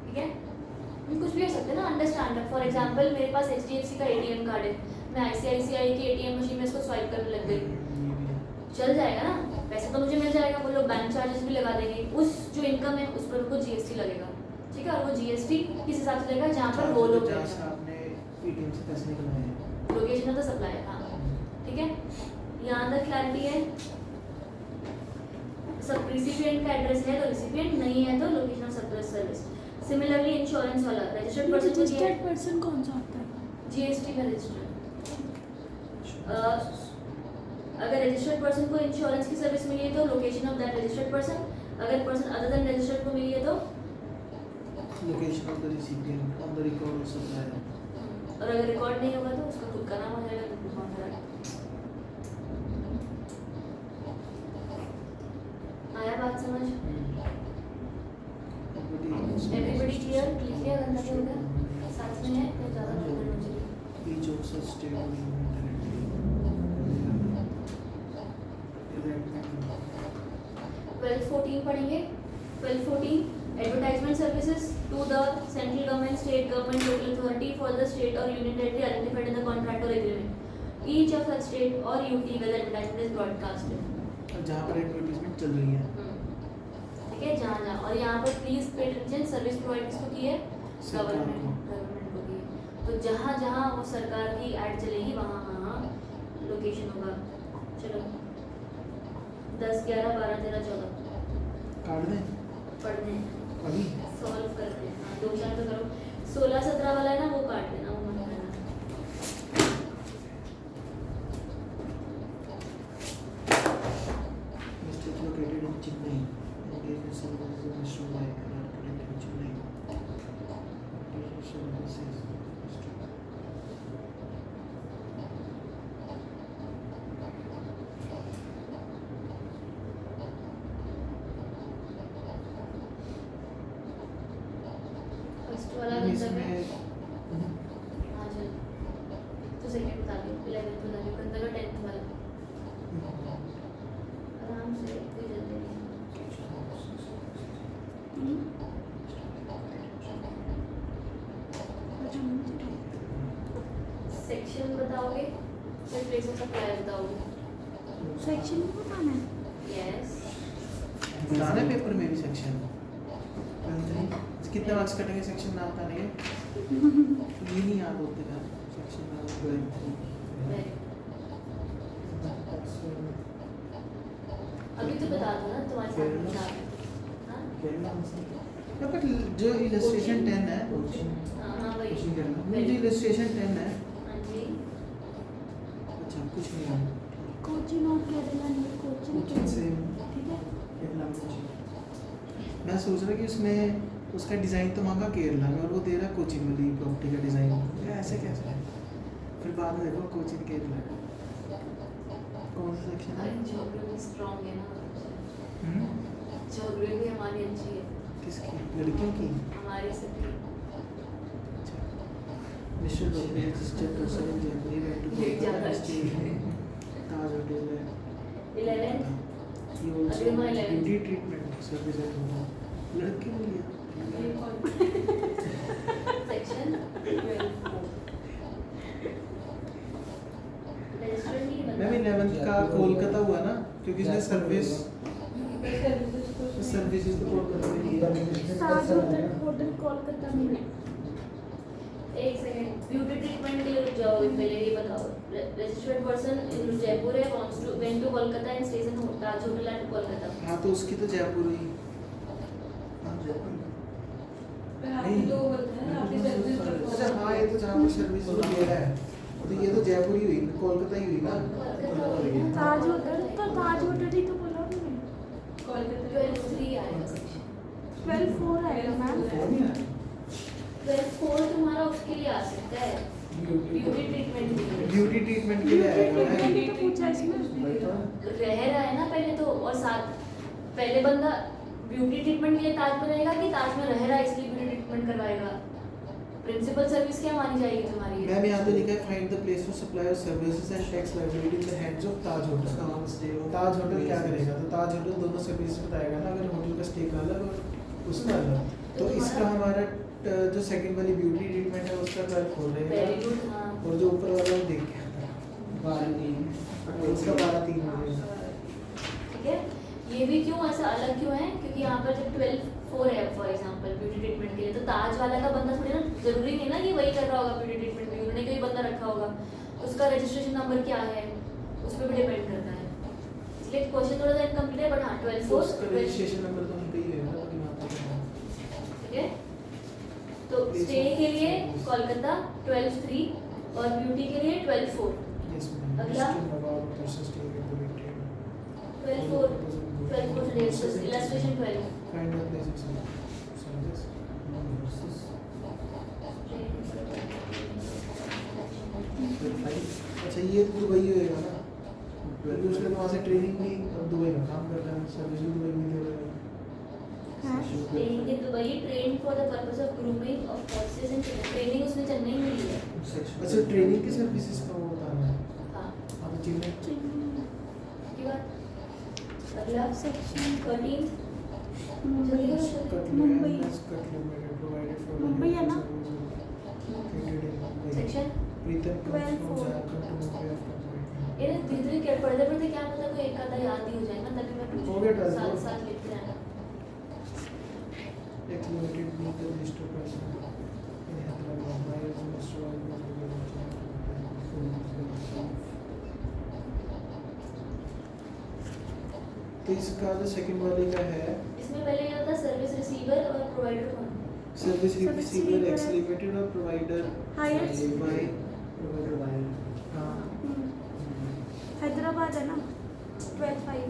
S2: ठीक है। कुछ भी हो सकता है ना, अंडरस्टैंड। फॉर एग्जांपल मेरे पास HDFC का ATM कार्ड है, मैं ICICI की ATM मशीन में इसको स्वाइप करने लग गई, चल जाएगा ना, पैसा तो मुझे मिल जाएगा। वो लोग बैंक चार्जेस भी लगा देंगे, उस जो इनकम है उस पर उनको GST लगेगा, ठीक है। और वो GST किस हिसाब से लगेगा? जहाँ पर वो लोग
S4: आपने ATM से पैसे निकलवाए हैं,
S2: लोकेशन ऑफ द सप्लायर, हाँ ठीक है। यहाँ तक क्लैरिटी है। सब रिसिपिएंट का एड्रेस है तो रिसिपिएंट, नहीं है तो location of supplier service. Similarly insurance वाला रजिस्टर्ड
S1: पर्सन कौन सा होता है?
S2: GST में रजिस्टर्ड। अगर रजिस्टर्ड पर्सन को इंश्योरेंस की सर्विस मिली है तो location of that registered person, अगर पर्सन अदर देन रजिस्टर्ड को मिली है तो
S4: location of the recipient on the record of supplier.
S2: और अगर रिकॉर्ड नहीं होगा तो उसका खुद का नाम हो जाएगा, तो कौन सा आया बात समझ? एवरीबॉडी क्लियर करना होगा, साथ में है या ज़्यादा होना चाहिए?
S4: Each of such statement
S2: 12-14 पढ़ेंगे। 12-14 advertisement services to the central government, state government, local authority for the state और union territory identified in the contract और agreement. Each of such state और UT where the advertisement is broadcasted।
S4: जहाँ पर advertisement चल रही है,
S2: ठीक है, जहाँ और यहाँ पर please pay attention, service provide किसको की है? गवर्नमेंट को की है। तो जहाँ जहाँ वो सरकार की ऐड चलेगी वहाँ वहाँ लोकेशन होगा। चलो 10, 11, 12, 13, 14
S4: काट दें
S2: पढ़ने
S4: अभी।
S2: सॉल्व करते हैं। हाँ 2-4 तो करो। 16-17 वाला है ना वो काट देना, वो मत करना।
S4: Mistake located in Chennai. Engagement services of Mr. Mike and architect in Chennai. Engagement services.
S2: First वाला गंतव्य, हाँ चल तो सेकंड बता दो, 11th बता दो, गंतव्य 10th वाला आराम से, कोई जल्दी नहीं। सेक्शन बताओगे फिर प्लेस ऑफ सप्लाई बताओगे?
S1: सेक्शन में बताना है।
S2: यस
S4: बताना पेपर में भी सेक्शन कितने मार्क्स कटेंगे सेक्शन नाम बताने के? ये नहीं याद होते यार सेक्शन नाम ड्राइंग।
S2: अभी तो बता दो ना तुम्हारे साथ बता दो। हाँ
S4: बट जो इलस्ट्रेशन 10 है
S2: हाँ वही
S4: कोचिंग करना नहीं, जो इलस्ट्रेशन 10 है
S2: हाँ जी
S4: अच्छा कुछ नहीं है
S1: कोचिंग और क्या देना है कोचिंग
S4: कोचिंग से
S1: ठीक है
S4: केरला में कोचिंग। मैं सोच रहा कि उसमें उसका डिज़ाइन तो मांगा केरला में और वो दे रहा है कोचिंग वाली प्रॉपर्टी का डिज़ाइन। ऐसे कैसे है? फिर बाद में देखो कोचिंग केरला कौन सा सेक्शन है?
S2: ज्योग्राफी स्ट्रांग है ना
S4: हम्म?
S2: ज्योग्राफी हमारी अच्छी है
S4: किसकी? लड़कियों की?
S2: हमारी सबकी
S4: mister local registered person in Jaipur went to
S2: ये ज़्यादा
S4: स्टे ताज होटल है।
S2: 11th
S4: ये also
S2: अभी मैं 11th
S4: ब्यूटी ट्रीटमेंट सर्विस है तुम्हारा लड़के के लिए।
S2: सेक्शन 12 रेस्टोरेंट ही बनता
S4: मैम 11th का कोलकाता हुआ ना क्योंकि इसने सर्विस सर्विसेज तो कोलकाता में ही है।
S1: ताज होटल कोलकाता में है।
S2: एक सेकंड ब्यूटी ट्रीटमेंट के लिए रुक जाओ पहले ये बताओ रजिस्टर्ड पर्सन इन जयपुर है wants to went to Kolkata and stays in Taj hotel at Kolkata
S4: हाँ तो उसकी तो जयपुर ही। अच्छा हाँ ये तो जहाँ पर सर्विस वो दे रहा है तो ये तो जयपुर ही हुई कोलकाता ही हुई ना।
S1: ताज होटल तो ताज होटल ही तो बोला मैंने
S2: 12 आएगा सेक्शन
S1: 12 4 आएगा मैम
S2: 12 तुम्हारा उसके लिए आ सकता है ब्यूटी ट्रीटमेंट के लिए
S4: ब्यूटी ट्रीटमेंट के लिए आएगा ना।
S1: मैंने तो पूछा इसमें
S2: रह रहा है ना पहले तो और साथ पहले बंदा ब्यूटी ट्रीटमेंट के लिए ताज में रहेगा कि ताज में रह रहा है इसलिए ब्यूटी ट्रीटमेंट करवाएगा प्रिंसिपल सर्विस क्या मानी जाएगी तुम्हारी
S4: मैम यहाँ तो लिखा है find the place for supply of services and tax liability in the hands of Taj hotel. Taj hotel क्या करेगा? तो ताज होटल दोनों सर्विस बताएगा ना अगर होटल का स्टे का अलग और उसका अलग। तो इसका हमारा जो सेकंड वाली ब्यूटी ट्रीटमेंट है उसका 12 खोल
S2: वेरी
S4: रहेगा
S2: गुड हाँ
S4: और जो ऊपर वाला वो देख के आता है 12 उसका 12 3 बजे।
S2: ठीक है ये भी क्यों ऐसा अलग क्यों है क्योंकि यहाँ पर जब 12 4 है फॉर एग्जांपल ब्यूटी ट्रीटमेंट के लिए तो ताज वाला का बंदा थोड़ी ना जरूरी नहीं ना कि वही कर रहा होगा ब्यूटी ट्रीटमेंट में उन्होंने कोई बंदा रखा होगा उसका रजिस्ट्रेशन नंबर क्या है उस पर भी डिपेंड करता है इसलिए क्वेश्चन थोड़ा सा इनकम्प्लीट है बट हाँ 12
S4: तो
S2: 4
S4: उसका रजिस्ट्रेशन नंबर तो उनका ही है ना कि वहाँ पर
S2: ठीक है तो स्टे के लिए कोलकाता 12 3 और ब्यूटी के लिए 12 4
S4: यस मैम
S2: अगला?
S4: about person staying at the retreat
S2: 12 4 12 4 illustration 12
S4: find the place of service अच्छा ये तो दुबई होएगा ना क्योंकि उसने तो वहाँ से ट्रेनिंग ली और दुबई में काम कर रहा है सर्विस भी दुबई में दे रहा है।
S2: Staying in Dubai, trained for the purpose of grooming of horses and children. Training उसने चेन्नई में ली है।
S4: अच्छा ट्रेनिंग की सर्विसेज का वो होता है
S2: हाँ।
S4: अब चीजें
S2: की बात। अगला
S1: सेक्शन
S2: 13
S1: मुंबई
S4: मुंबई
S1: मुंबई है ना?
S2: सेक्शन
S4: प्रीतम
S1: 12
S2: ये धीरे क्या पढ़ते पढ़ते क्या पता कोई एक आधा याद ही हो जाए ना तभी मैं
S4: हो गया 12
S2: साथ साथ लिखते जाना।
S4: एक limited legal list of person in Hyderabad by mister तो इसका जो सेकंड वाले का है
S2: इसमें पहले क्या होता है सर्विस रिसीवर और प्रोवाइडर कौन?
S4: Service
S1: Service
S4: receiver
S1: receiver
S4: x limited और provider
S1: Highest?
S4: By provider by हां
S1: हैदराबाद है ना 12 5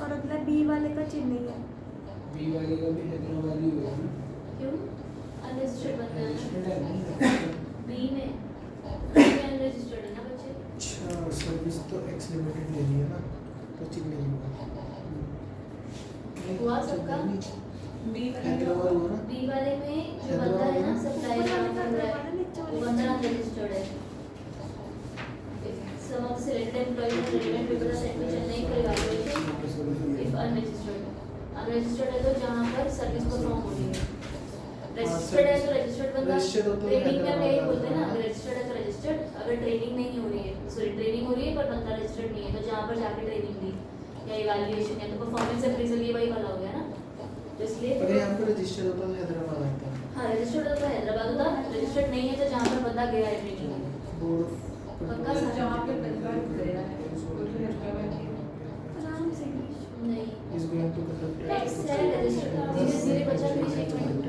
S1: और अगला बी वाले का चेन्नई है
S3: बी वाली का भी हैदराबाद ही होगा ना
S2: क्यों? अनरजिस्टर्ड बनता है
S3: रजिस्टर्ड है
S2: ना
S3: ना
S2: बी में अनरजिस्टर्ड है ना बच्चे।
S4: अच्छा सर्विस तो एक्स लिमिटेड ले लिया ना तो चिन्ह नहीं
S2: हुआ सबका?
S4: हैदराबाद हुआ ना
S2: बी वाले में जो बंदा है ना सप्लायर काम कर रहा है वो बंदा अनरजिस्टर्ड है। Some of the selected employees and relevant people are sent to Chennai for evaluation if unregistered. Unregistered है तो जहाँ पर सर्विस परफॉर्म हो रही है। रजिस्टर्ड है तो रजिस्टर्ड बंदा
S4: Registered हो तो
S2: ट्रेनिंग में हम यही
S4: हैदराबाद
S2: बोलते हैं ना
S4: आता है।
S2: अगर रजिस्टर्ड है तो रजिस्टर्ड अगर ट्रेनिंग नहीं हो रही है सॉरी ट्रेनिंग हो रही है पर बंदा रजिस्टर्ड नहीं है तो जहाँ पर जाके ट्रेनिंग दी या इवैल्यूएशन या तो परफॉर्मेंस अप्रेजल ये वही वाला हो गया ना तो इसलिए
S4: अगर यहाँ पे रजिस्टर होता तो हैदराबाद आता।
S2: हाँ रजिस्टर्ड होता तो हैदराबाद होता, रजिस्टर्ड नहीं है तो जहाँ पर बंदा गया है ट्रेनिंग में
S4: बोर्ड
S2: पक्का सर
S1: जहाँ पे पहली बार गया है वो तो हैदराबाद ही है। आराम से
S2: नहीं
S4: is going to the
S2: Next है रजिस्टर्ड, धीरे-धीरे बचा फिर स्टेटमेंट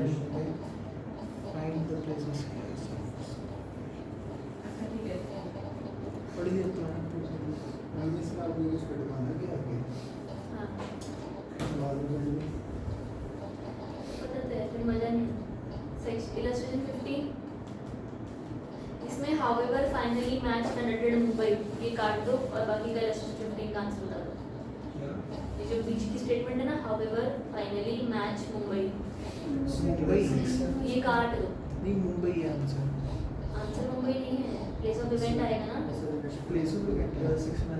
S4: find the places
S1: ठीक है।
S4: पढ़िए प्लान
S3: मैंने इसका आपको यूज कर दिखाना कि आगे
S2: हाँ
S3: बाद में
S2: पता तो है फिर मजा नहीं। सेक्शन इलस्ट्रेशन 15 इसमें however finally match conducted Mumbai ये काट दो और बाकी का इलस्ट्रेशन 15 का आंसर बता दो। ये जो बीच की स्टेटमेंट है ना however finally match Mumbai
S4: Mumbai
S2: ये काट दो।
S4: नहीं मुंबई है आंसर
S2: आंसर मुंबई नहीं है, प्लेस ऑफ इवेंट आएगा ना।
S4: प्लेस ऑफ इवेंट सेक्शन में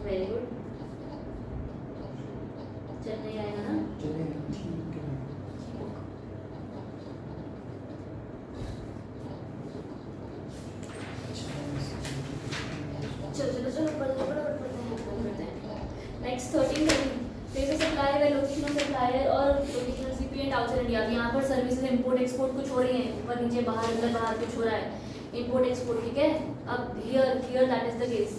S2: वेरी गुड। चेन्नई आएगा ना।
S4: चलिए ठीक है
S2: चलो चलो चलो फटाफट पढ़ते हैं। नेक्स्ट 13 प्लेस ऑफ सप्लायर व लोकेशन ऑफ सप्लायर और location of recipient outside India. यहाँ पर सर्विसेज इंपोर्ट एक्सपोर्ट कुछ हो रही हैं, ऊपर नीचे बाहर अंदर बाहर कुछ हो रहा है, इंपोर्ट एक्सपोर्ट ठीक है। अब here that is the case.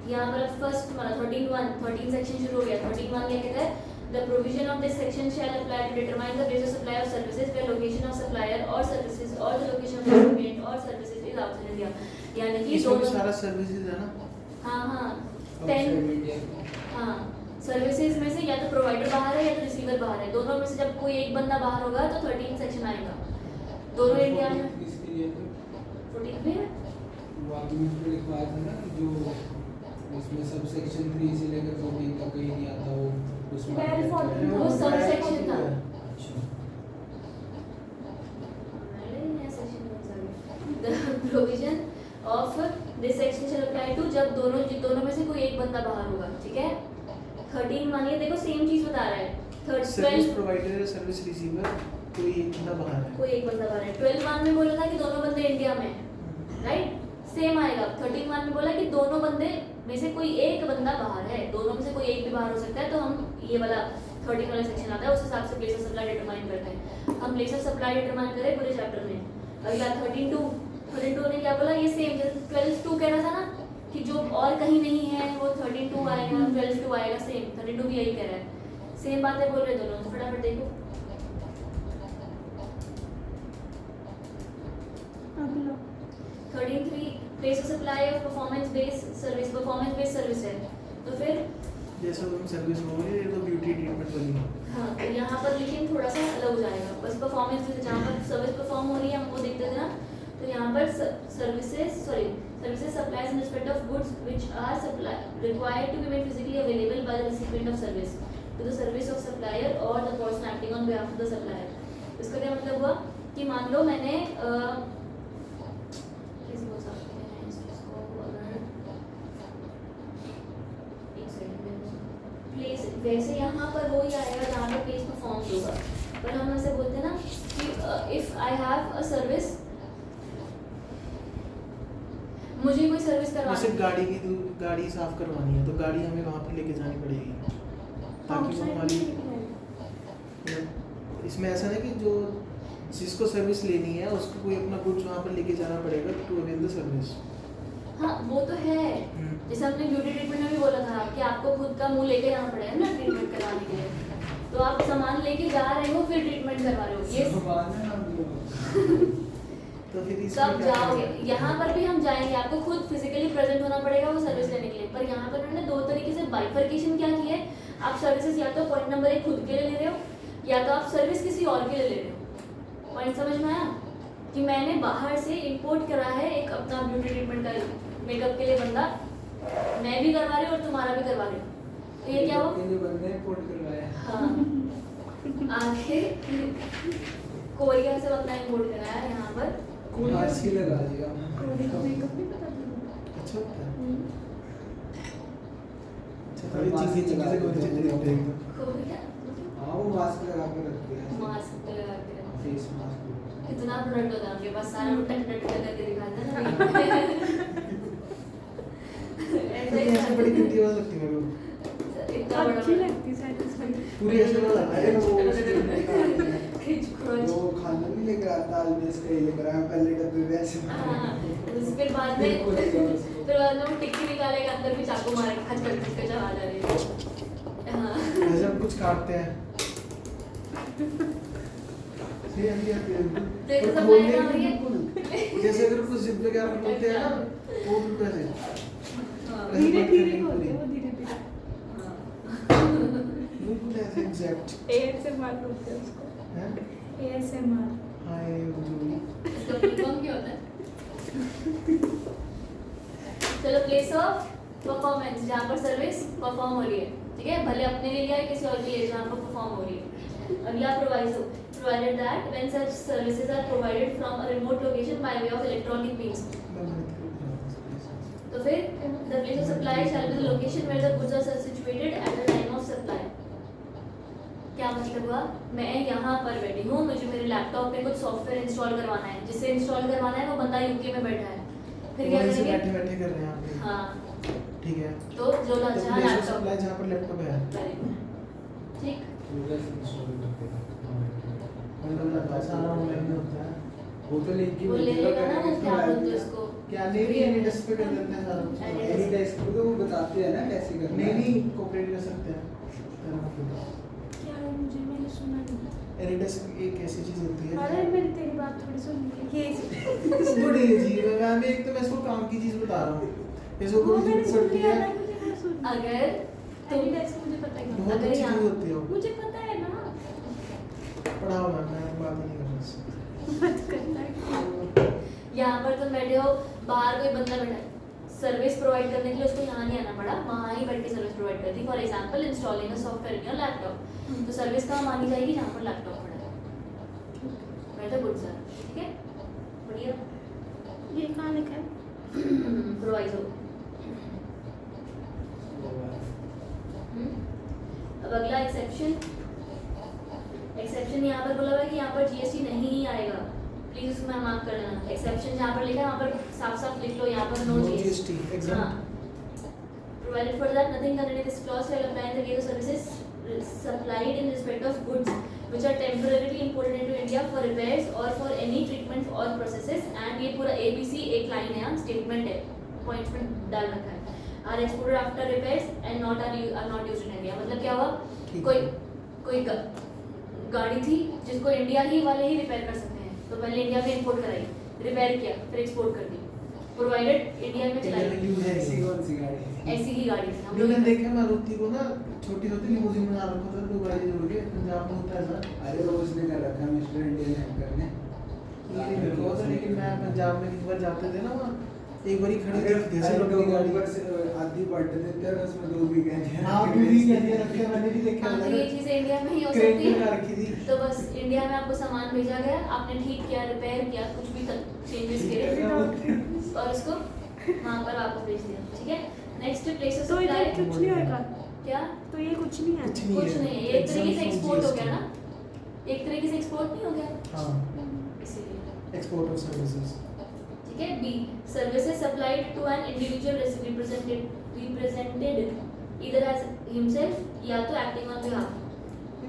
S2: यहाँ पर फर्स्ट वाला 13 सेक्शन शुरू हो गया। 13 क्या कहता है? The provision of this section shall apply to determine the place of supply of services where location of supplier or services or the location of recipient or services is outside India। यानी कि
S4: इसमें भी
S2: दोनों
S4: सारा services है ना।
S2: हाँ 10
S3: outside India
S2: हाँ सर्विसेज में से या तो प्रोवाइडर बाहर है या तो रिसीवर बाहर है, दोनों में से जब कोई एक बंदा बाहर होगा तो 13 सेक्शन आएगा। दोनों इंडिया में
S3: इसके लिए
S2: 14 में है।
S3: वो आगे में लिखवाया था ना कि जो इसमें सब सेक्शन 3 से लेकर 14 तक कहीं नहीं आता वो उसमें
S1: Very important।
S2: वो सब सेक्शन था।
S3: अच्छा
S2: The provision of this section shall apply to जब दोनों में से कोई एक बंदा बाहर होगा ठीक है। 13 मानिए देखो सेम चीज बता रहा है।
S4: सर्विस
S2: 12
S4: प्रोवाइडर है सर्विस रिसीवर कोई एक बंदा बाहर है।
S2: कोई एक बंदा बाहर है। 12 में बोला था कि दोनों बंदे इंडिया में राइट सेम आएगा। 13 में बोला कि दोनों बंदे में से कोई एक बंदा बाहर है, दोनों में से कोई एक भी बाहर हो सकता है, तो हम ये वाला 13 वाला सेक्शन आता है उस हिसाब से प्लेस ऑफ सप्लाई डिटरमाइन करते हैं। हम प्लेस ऑफ सप्लाई डिटरमाइन करें पूरे चैप्टर में। अगला 13(2) ने क्या बोला? ये सेम जैसे 12(2) कह रहा था ना कि जो और कहीं नहीं है वो 13(2) आएगा, 12(2) आएगा, सेम 32 भी यही कह रहा है। सेम बातें बोल रहे दोनों, तो फटाफट देखो।
S1: अगला
S2: 13(3) place of supply of performance based service है, तो फिर
S4: जैसे तुम सर्विस हो गई ये तो ब्यूटी ट्रीटमेंट वाली है।
S2: हाँ तो यहाँ पर लेकिन थोड़ा सा अलग हो जाएगा। बस परफॉर्मेंस में जहाँ पर सर्विस परफॉर्म हो रही है हम वो देखते थे ना, तो यहाँ पर services supplies in respect of goods which are supply required to be made physically available by the recipient of service to the service of supplier और the person acting on behalf of the supplier. इसका क्या मतलब हुआ कि मान लो मैंने कैसे बोल सकते हैं इसको, अगर एक सेकंड में प्लेस वैसे यहाँ पर वो ही आएगा जहाँ पर प्लेस परफॉर्म होगा, पर हम ऐसे बोलते हैं ना कि if I have a service, मुझे कोई सर्विस
S4: जैसे
S2: करवानी
S4: गाड़ी साफ करवानी है तो गाड़ी हमें वहाँ पर लेके जानी पड़ेगी ताकि वो हमारी इसमें ऐसा नहीं कि जो जिसको सर्विस लेनी है उसको कोई अपना गुड्स वहाँ पर लेके जाना पड़ेगा टू अवेल द सर्विस।
S2: हाँ वो तो है, जैसे हमने ब्यूटी ट्रीटमेंट में भी बोला था कि आपको खुद का मुंह लेके जाना पड़ेगा ना ट्रीटमेंट करवाने के लिए, तो आप सामान लेके जा रहे हो फिर ट्रीटमेंट करवा रहे हो, ये
S4: तो फिर
S2: सब जाओगे। यहाँ पर भी हम जाएंगे, आपको खुद फिजिकली प्रेजेंट होना पड़ेगा वो सर्विस लेने के लिए, पर यहाँ पर उन्होंने दो तरीके से बाइफर्केशन क्या की है। आप सर्विसेज या तो पॉइंट नंबर 1 खुद के लिए ले रहे हो या तो आप सर्विस किसी और के लिए ले रहे हो। पॉइंट समझ में आया कि मैंने बाहर से इंपोर्ट करा है एक अपना ब्यूटी ट्रीटमेंट का मेकअप के लिए बंदा, मैं भी करवा रही हूँ और तुम्हारा भी करवा रही हूँ, तो ये क्या हो हाँ आगे कोरिया से बंदा इंपोर्ट कराया है यहाँ पर
S3: अच्छी लगा दिया
S1: मेकअप भी पता
S4: अच्छा होता है। अच्छा थोड़ी चीज़ें से कौन सी देखते हैं
S2: कोरिया
S3: हाँ वो मास्क लगा के रखते हैं
S2: मास्क लगा के
S3: फेस मास्क
S2: कितना प्रोडक्ट होता है उनके पास, सारा टक टक टक करके दिखाते हैं ना ऐसा ही
S4: ऐसे बड़ी गंदी आवाज लगती है मेरे को
S2: इतना बड़ा
S1: अच्छी लगती है सैटिस्फाइड।
S4: पूरी ऐसे वाला है वो
S2: खिच खोच।
S5: वो खाना नहीं लेकर आता आलू इसका ये लेकर आया पहले डब्बे में ऐसे
S2: हाँ, फिर बाद में वो टिक्की निकालेगा अंदर भी चाकू मारे खच खच खच खच आवाज आ रही है। हाँ
S4: जैसे हम कुछ काटते हैं ये
S2: देखो सब
S4: खोलने
S2: लाइन आ
S4: की
S2: रही है।
S4: बिल्कुल जैसे अगर कुछ जिप लगा के खोलते हैं ना वो बिल्कुल ऐसे
S2: हाँ,
S1: धीरे धीरे खोलते हैं वो धीरे धीरे
S4: बिल्कुल ऐसे एग्जैक्ट
S1: ASMR बोलते हैं उसको
S4: है
S1: ASMR
S4: हाय जोड़ी
S2: इसका फुल क्या होता है? चलो प्लेस ऑफ परफॉर्मेंस जहाँ पर सर्विस परफॉर्म हो रही है, ठीक है, भले अपने लिए या किसी और के लिए जहाँ पर परफॉर्म हो रही है। अगला proviso provided that when such services are provided from a remote location by way of electronic means। तो फिर the place of supply shall be the location where the goods are situated at the time of supply। क्या मतलब हुआ? मैं यहाँ पर बैठी हूँ, मुझे मेरे लैपटॉप पे कुछ सॉफ्टवेयर इंस्टॉल करवाना है, जिससे इंस्टॉल करवाना है वो बंदा यूके में बैठा है, फिर क्या
S4: वहीं से
S2: करेंगे?
S4: बैठे बैठे कर रहे हैं आप ये।
S2: हाँ
S4: ठीक है
S2: तो जो
S4: तो
S2: जहाँ
S4: प्लेस ऑफ
S2: लैपटॉप
S4: सप्लाई जहाँ पर लैपटॉप है
S2: Very good। ठीक
S3: पूरा इंस्टॉल करते हैं
S4: मतलब लगता है सारा ऑनलाइन में होता है
S3: वो तो लिंक ही
S2: वो ले लेगा ना, वो क्या बोलते हैं उसको?
S4: क्या नहीं नहीं एनी डेस्क पे कर देते हैं सारा कुछ
S2: Any
S5: एनी डेस्क पे तो वो बताते हैं ना कैसे करना
S4: नहीं
S5: है।
S4: नहीं कोऑपरेट कर सकते हैं
S1: क्या है मुझे मैंने सुना नहीं।
S4: एनी डेस्क एक ऐसी चीज होती है
S1: अरे मैंने तेरी बात थोड़ी सुनी है ये
S4: बड़ी अजीब है मैं एक तो मैं इसको काम की चीज बता रहा हूँ इसको
S1: वो
S4: कोई
S1: मैंने
S4: चीज
S1: सुन
S4: पड़ती
S1: लिया
S4: है
S1: ना, मुझे वो सुन
S2: अगर
S1: तुम डेस्क मुझे पता है
S4: बहुत
S2: अगर
S4: अच्छी
S2: यहाँ-
S4: चीज होती है वो
S1: मुझे पता है ना
S4: पढ़ाओ मैं बात ही नहीं कर रहा इससे
S1: मत करना है।
S2: यहाँ पर तुम बैठे हो, बाहर कोई बंदा बैठा है, सर्विस प्रोवाइड करने के लिए उसको यहाँ नहीं आना पड़ा, वहाँ ही बैठ के सर्विस प्रोवाइड कर दी। For example installing a software in your laptop, तो सर्विस कहाँ मानी जाएगी? जहाँ पर लैपटॉप पड़ा है। वेरी गुड सर, ठीक है, बढ़िया।
S1: ये कहाँ लिखा है?
S2: प्रोवाइजो। अब अगला एक्सेप्शन यहाँ पर बोला हुआ है कि यहाँ पर जीएसटी नहीं आएगा, प्लीज उसमें मार्क कर लेना। एक्सेप्शन जहाँ पर लिखा है वहाँ पर साफ साफ लिख लो, यहाँ पर no
S4: No
S2: GST.
S4: GST, exempt.
S2: Provided for that nothing contained in this clause shall apply in the case of services supplied in respect of goods which are temporarily imported into India for repairs or for any treatment or processes। and ये पूरा ABC एक line है, यहाँ statement है, points में डाल रखा है। are exported after repairs and are not used in India। मतलब क्या हुआ? कोई गाड़ी थी जिसको इंडिया ही वाले ही रिपेयर कर सकते हैं, तो पहले इंडिया में इंपोर्ट कराई, रिपेयर किया, फिर एक्सपोर्ट कर दी, प्रोवाइडेड इंडिया में चलाई,
S4: यूज है
S5: ऐसी कौन सी गाड़ी है?
S2: ऐसी ही गाड़ी थी।
S4: जो मैंने देखा मारुति को ना छोटी छोटी लिमोजिन बना रखा था दो गाड़ी जोड़ के पंजाब में होता है ऐसा
S5: अरे वो उसने कर रखा है मिस्टर इंडियन हैकर ने।
S4: ये नहीं मेरे को पता, लेकिन मैं पंजाब में एक बार जाते थे ना वहाँ एक बारी खड़ी
S5: अगर
S4: थी जैसे लोग
S5: लोग
S4: गाड़ी
S5: ऊपर से आधी पलट देते हैं उसमें दो भी गए
S4: हाँ पूरी कहते रखे मैंने भी देखा
S2: हाँ, तो ये चीज़ इंडिया में ही हो
S4: क्रेट
S2: सकती
S4: में
S2: है।
S4: रखी थी
S2: तो बस इंडिया में आपको सामान भेजा गया, आपने ठीक किया, रिपेयर किया, कुछ भी चेंजेस किए और उसको वहाँ पर वापस भेज दिया, ठीक है। नेक्स्ट प्लेस ऑफ
S1: तो इधर
S2: सप्लाई
S1: कुछ नहीं होगा,
S2: क्या?
S1: तो ये कुछ नहीं है।
S4: कुछ नहीं
S2: कुछ नहीं है, ये एक तरीके से
S4: Exempt from
S2: एक्सपोर्ट हो
S4: GST.
S2: गया ना, एक तरीके से एक्सपोर्ट नहीं हो गया
S4: हाँ
S2: इसीलिए,
S4: एक्सपोर्ट ऑफ सर्विसेज
S2: ठीक है। B services supplied to an individual represented either as himself या तो एक्टिंग ऑन बिहाफ।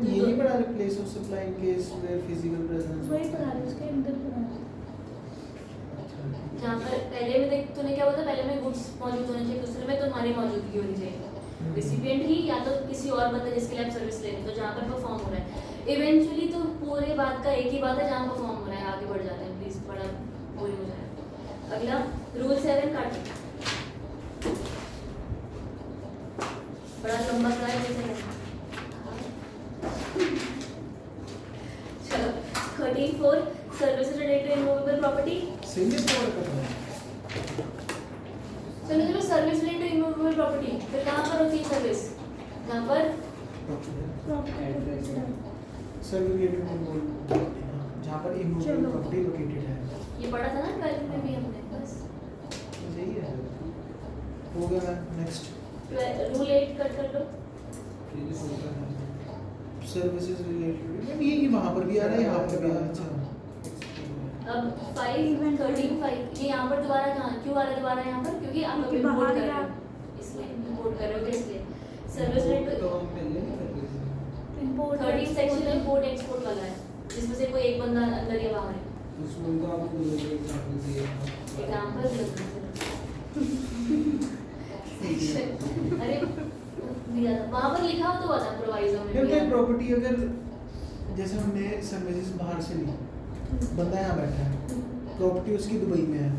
S4: ये नहीं पढ़ा place of supply in case where physical presence
S1: वही पढ़ा रहे उसके अंदर पढ़ा रहे।
S2: जहाँ पर पहले में देख तूने क्या बोला, पहले में गुड्स मौजूद होने चाहिए, दूसरे में तुम्हारी मौजूदगी होनी चाहिए, रिसिपिएंट ही या तो किसी और बंदे जिसके लिए आप सर्विस ले रहे हो, तो जहाँ पर परफॉर्म हो रहा है। इवेंचुअली तो पूरे बात का एक ही बात है, जहाँ परफॉर्म हो रहा है आगे बढ़ जाते हैं, प्लीज बड़ा बोरिंग हो जाएगा। अगला रूल 7 काट, बड़ा लंबा सा है जैसे चलो 13(4) services related to immovable property.
S4: सही है कवर कर रहा है
S2: चलो service related to immovable property, फिर कहाँ पर होती है सर्विस? जहाँ पर
S4: सर्विस जहाँ पर इमूवेबल
S1: चलो।
S4: प्रॉपर्टी लोकेटेड है
S2: ये पढ़ा था ना 12th में भी हमने, बस
S4: सही है हो गया नेक्स्ट
S2: रूल 8 कट कर लो।
S4: सर्विसेज रिलेटेड ये वहाँ पर भी आ रहा है यहाँ पर भी आ रहा है अच्छा
S2: अब 5 13(5) ये यहाँ पर दोबारा कहाँ क्यों आ रहा है दोबारा यहाँ पर? क्योंकि आप
S1: क्योंकि
S2: अभी
S1: बाहर
S2: इम्पोर्ट कर रहे
S1: या-
S2: हो, इसलिए इम्पोर्ट कर रहे हो, तो इसलिए सर्विस
S5: तो
S2: रिलेटेड
S5: हम पहले नहीं करते थे।
S1: Import,
S2: 13 section
S1: export.
S2: Import export वाला है, जिसमें से कोई एक बंदा अंदर या बाहर है।
S3: उसमें तो आपको एग्जांपल चाहिए
S2: एग्जांपल अरे दिया था वहाँ पर लिखा हो तो बता प्रोवाइजो में
S4: यार
S2: भी
S4: क्या
S2: है।
S4: प्रॉपर्टी अगर जैसे हमने सर्विसेज बाहर से ली, बंदा यहाँ बैठा है, प्रॉपर्टी उसकी दुबई में है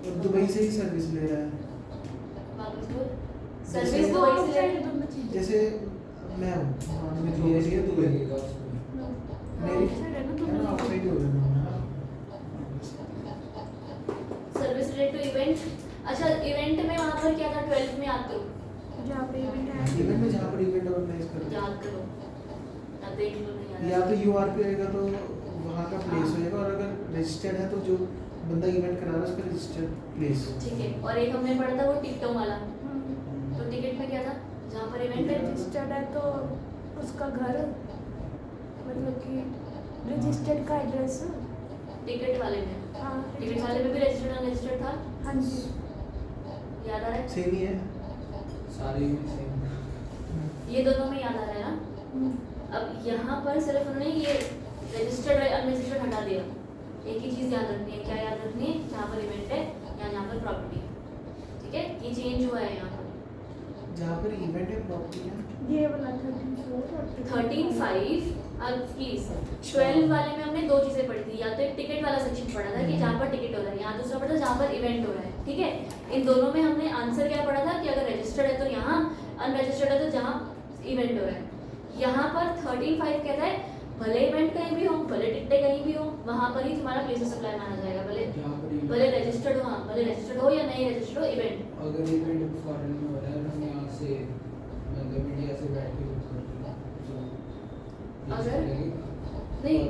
S4: और दुबई से ही सर्विस ले रहा है।
S2: वापस बोल।
S4: जैसे
S2: सर्विस
S1: वो
S2: तो वही से
S1: outside
S2: ले-
S1: है दोनों चीजें।
S4: जैसे मैं हूँ, हाँ, मेरी
S3: ये
S4: प्रॉपर्टी है दुबई,
S3: लगेगा उसमें
S4: मेरी
S1: outside है ना
S4: है
S1: दोनों
S4: ना,
S1: चीजें।
S4: outside ही हो गया दोनों, है ना?
S2: Service related to event. अच्छा इवेंट में वहाँ पर क्या था 12th में याद करो,
S1: जहाँ पे इवेंट है
S4: इवेंट में जहाँ पर इवेंट ऑर्गेनाइज करो,
S2: याद करो अब देख लो नहीं याद
S4: या तो यूआर पे रहेगा तो वहाँ का प्लेस होएगा, और अगर रजिस्टर्ड है तो जो बंदा इवेंट करा रहा है उसका रजिस्टर्ड प्लेस।
S2: ठीक है। और एक हमने पढ़ा था वो टिकटों वाला,
S1: हम्म।
S2: तो टिकट में क्या था जहाँ पर इवेंट है
S1: रजिस्टर्ड है तो उसका घर, मतलब कि रजिस्टर्ड का एड्रेस।
S2: टिकट वाले में,
S1: हाँ
S2: टिकट वाले में भी रजिस्टर्ड अनरजिस्टर्ड था,
S1: हाँ जी।
S2: याद आ रहा है?
S4: सेम ही है।
S3: सारे में सेम
S2: ये दोनों में याद आ रहा है ना।
S1: हम्म।
S2: अब यहाँ पर सिर्फ उन्होंने ये रजिस्टर्ड अनरजिस्टर्ड हटा दिया। एक ही चीज़ याद रखनी है, क्या याद रखनी है, जहाँ पर इवेंट है या जहाँ पर प्रॉपर्टी है। ठीक है, ये चेंज हुआ है यहाँ पर।
S4: जहाँ पर इवेंट है प्रॉपर्टी है,
S1: ये वाला 13
S2: 13(5) अब प्लीज 12 वाले में हमने दो चीज़ें पढ़ी थी, या तो एक टिकट वाला सेक्शन पढ़ा था कि जहाँ पर टिकट हो रहा है, यहाँ दूसरा पढ़ा था जहाँ पर इवेंट हो रहा है। ठीक है, इन दोनों में हमने आंसर क्या पढ़ा था कि अगर रजिस्टर्ड है तो यहाँ, अनरजिस्टर्ड है तो जहाँ इवेंट हो रहा है। यहाँ पर 13(5) कहता है भले इवेंट कहीं भी हो, भले टिकटें कहीं भी हो, वहाँ पर ही तुम्हारा प्लेस ऑफ सप्लाई माना जाएगा, भले
S3: जहाँ पर
S2: भले रजिस्टर्ड हो, हाँ भले रजिस्टर्ड हो या नहीं रजिस्टर्ड हो इवेंट।
S3: अगर इवेंट फॉरेन में हो रहा है और हम यहाँ से मतलब इंडिया से बैठ के बुक कर रहे हैं तो ये
S2: अगर?
S3: चलेगा?
S2: नहीं।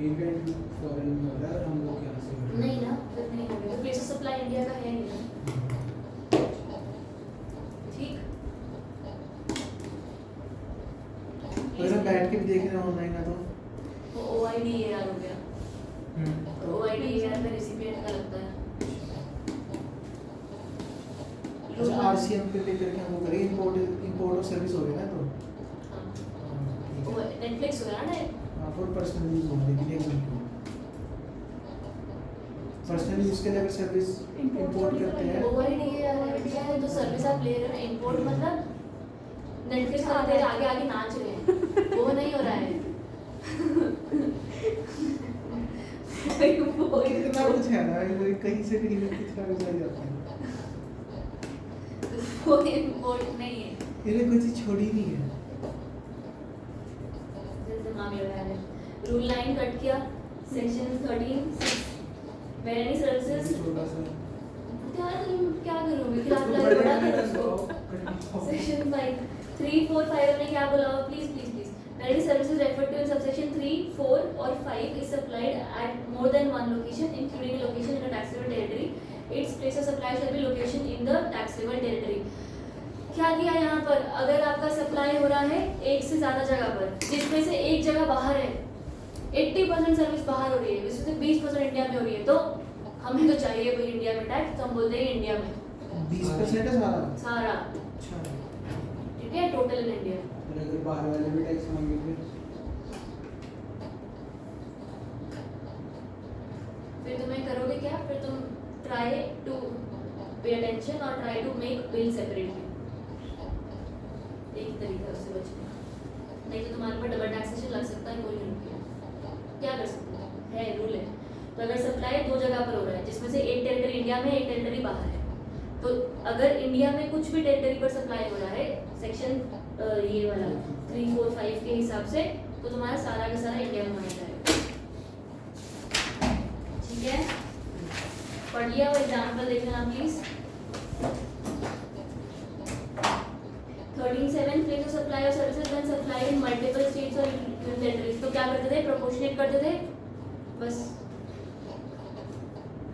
S3: इवेंट फॉरेन में हो रहा है और हम लोग यहाँ से कर रहे हैं।
S2: नहीं ना, फिर नहीं होगा, प्लेस ऑफ सप्लाई इंडिया का है नहीं ना। ठीक।
S4: अगर हम बैठ के भी देख रहे हैं ऑनलाइन है तो
S2: वो OIDAR हो गया,
S4: तो
S2: OIDAR में रेसिपिएंट का लगता है।
S4: अच्छा आरसीएम पे पे करके हम वो करेंगे, इंपोर्ट और सर्विस हो गया ना तो
S2: हाँ,
S4: ठीक
S2: वो
S4: है।
S2: नेटफ्लिक्स हो गया ना।
S4: हाँ फॉर पर्सनल यूज होगा, लेकिन एग्जांपल पर्सनल यूज के लिए अगर सर्विस इंपोर्ट करते हैं
S2: OIDAR है तो सर्विस आप ले रहे हो, इंपोर्ट मतलब नेटफ्लिक्स वाले तेरे आगे आगे नाच रहे हैं, वो नहीं हो रहा है। वो
S4: इतना कुछ है ना, ये कहीं से कहीं में कुछ ना कुछ आ जाता है,
S2: इंपोर्ट नहीं है।
S4: इन्हें कोई चीज छोड़ी नहीं है।
S2: दिमाग में रहा है। रूल 9 कट किया, सेक्शन 13 वेयर एनी सर्विसेज।
S3: छोटा सा
S2: यार तुम क्या करोगे, क्या बड़ा करो उसको। सेक्शन 5 3 4 5 ने क्या बोला, please please please where any services referred to in subsection 3 4 or 5 is supplied at more than one location including a location in a taxable territory, its place of supply shall be location in the taxable territory। क्या किया यहाँ पर, अगर आपका supply हो रहा है एक से ज़्यादा जगह पर, जिसमें से एक जगह बाहर है, 80% सर्विस बाहर हो रही है, जिसमें से 20% इंडिया में हो रही है, तो हमें तो चाहिए भाई इंडिया में टैक्स, तो हम बोलते हैं इंडिया में
S4: 20% है सारा।
S2: सारा।
S4: अच्छा
S2: ठीक है, टोटल इन इंडिया।
S3: और अगर बाहर वाले भी टैक्स मांगे
S2: फिर तुम्हें करोगे क्या, फिर तुम ट्राई टू पे अटेंशन और try to make bill separately. एक तरीका है उससे बचने का, नहीं तो तुम्हारे ऊपर डबल टैक्सेशन लग सकता है, कोई नहीं रुकेगा। क्या कर सकते हो, है रूल है। तो अगर सप्लाई दो जगह पर हो रहा है, जिसमें से एक टेरिटरी इंडिया में एक टेरिटरी बाहर है, तो अगर इंडिया में कुछ भी टेरिटरी पर सप्लाई हो रहा है सेक्शन ये वाला 3 4 5 के हिसाब से, तो तुम्हारा सारा का सारा इंडिया में माना जाएगा। ठीक है, पढ़ लिया वो एग्जाम्पल देखना please. 13(7) place of supply of services when supply in multiple states और टेरिटरीज। तो क्या करते थे, प्रोपोर्शनेट करते थे बस।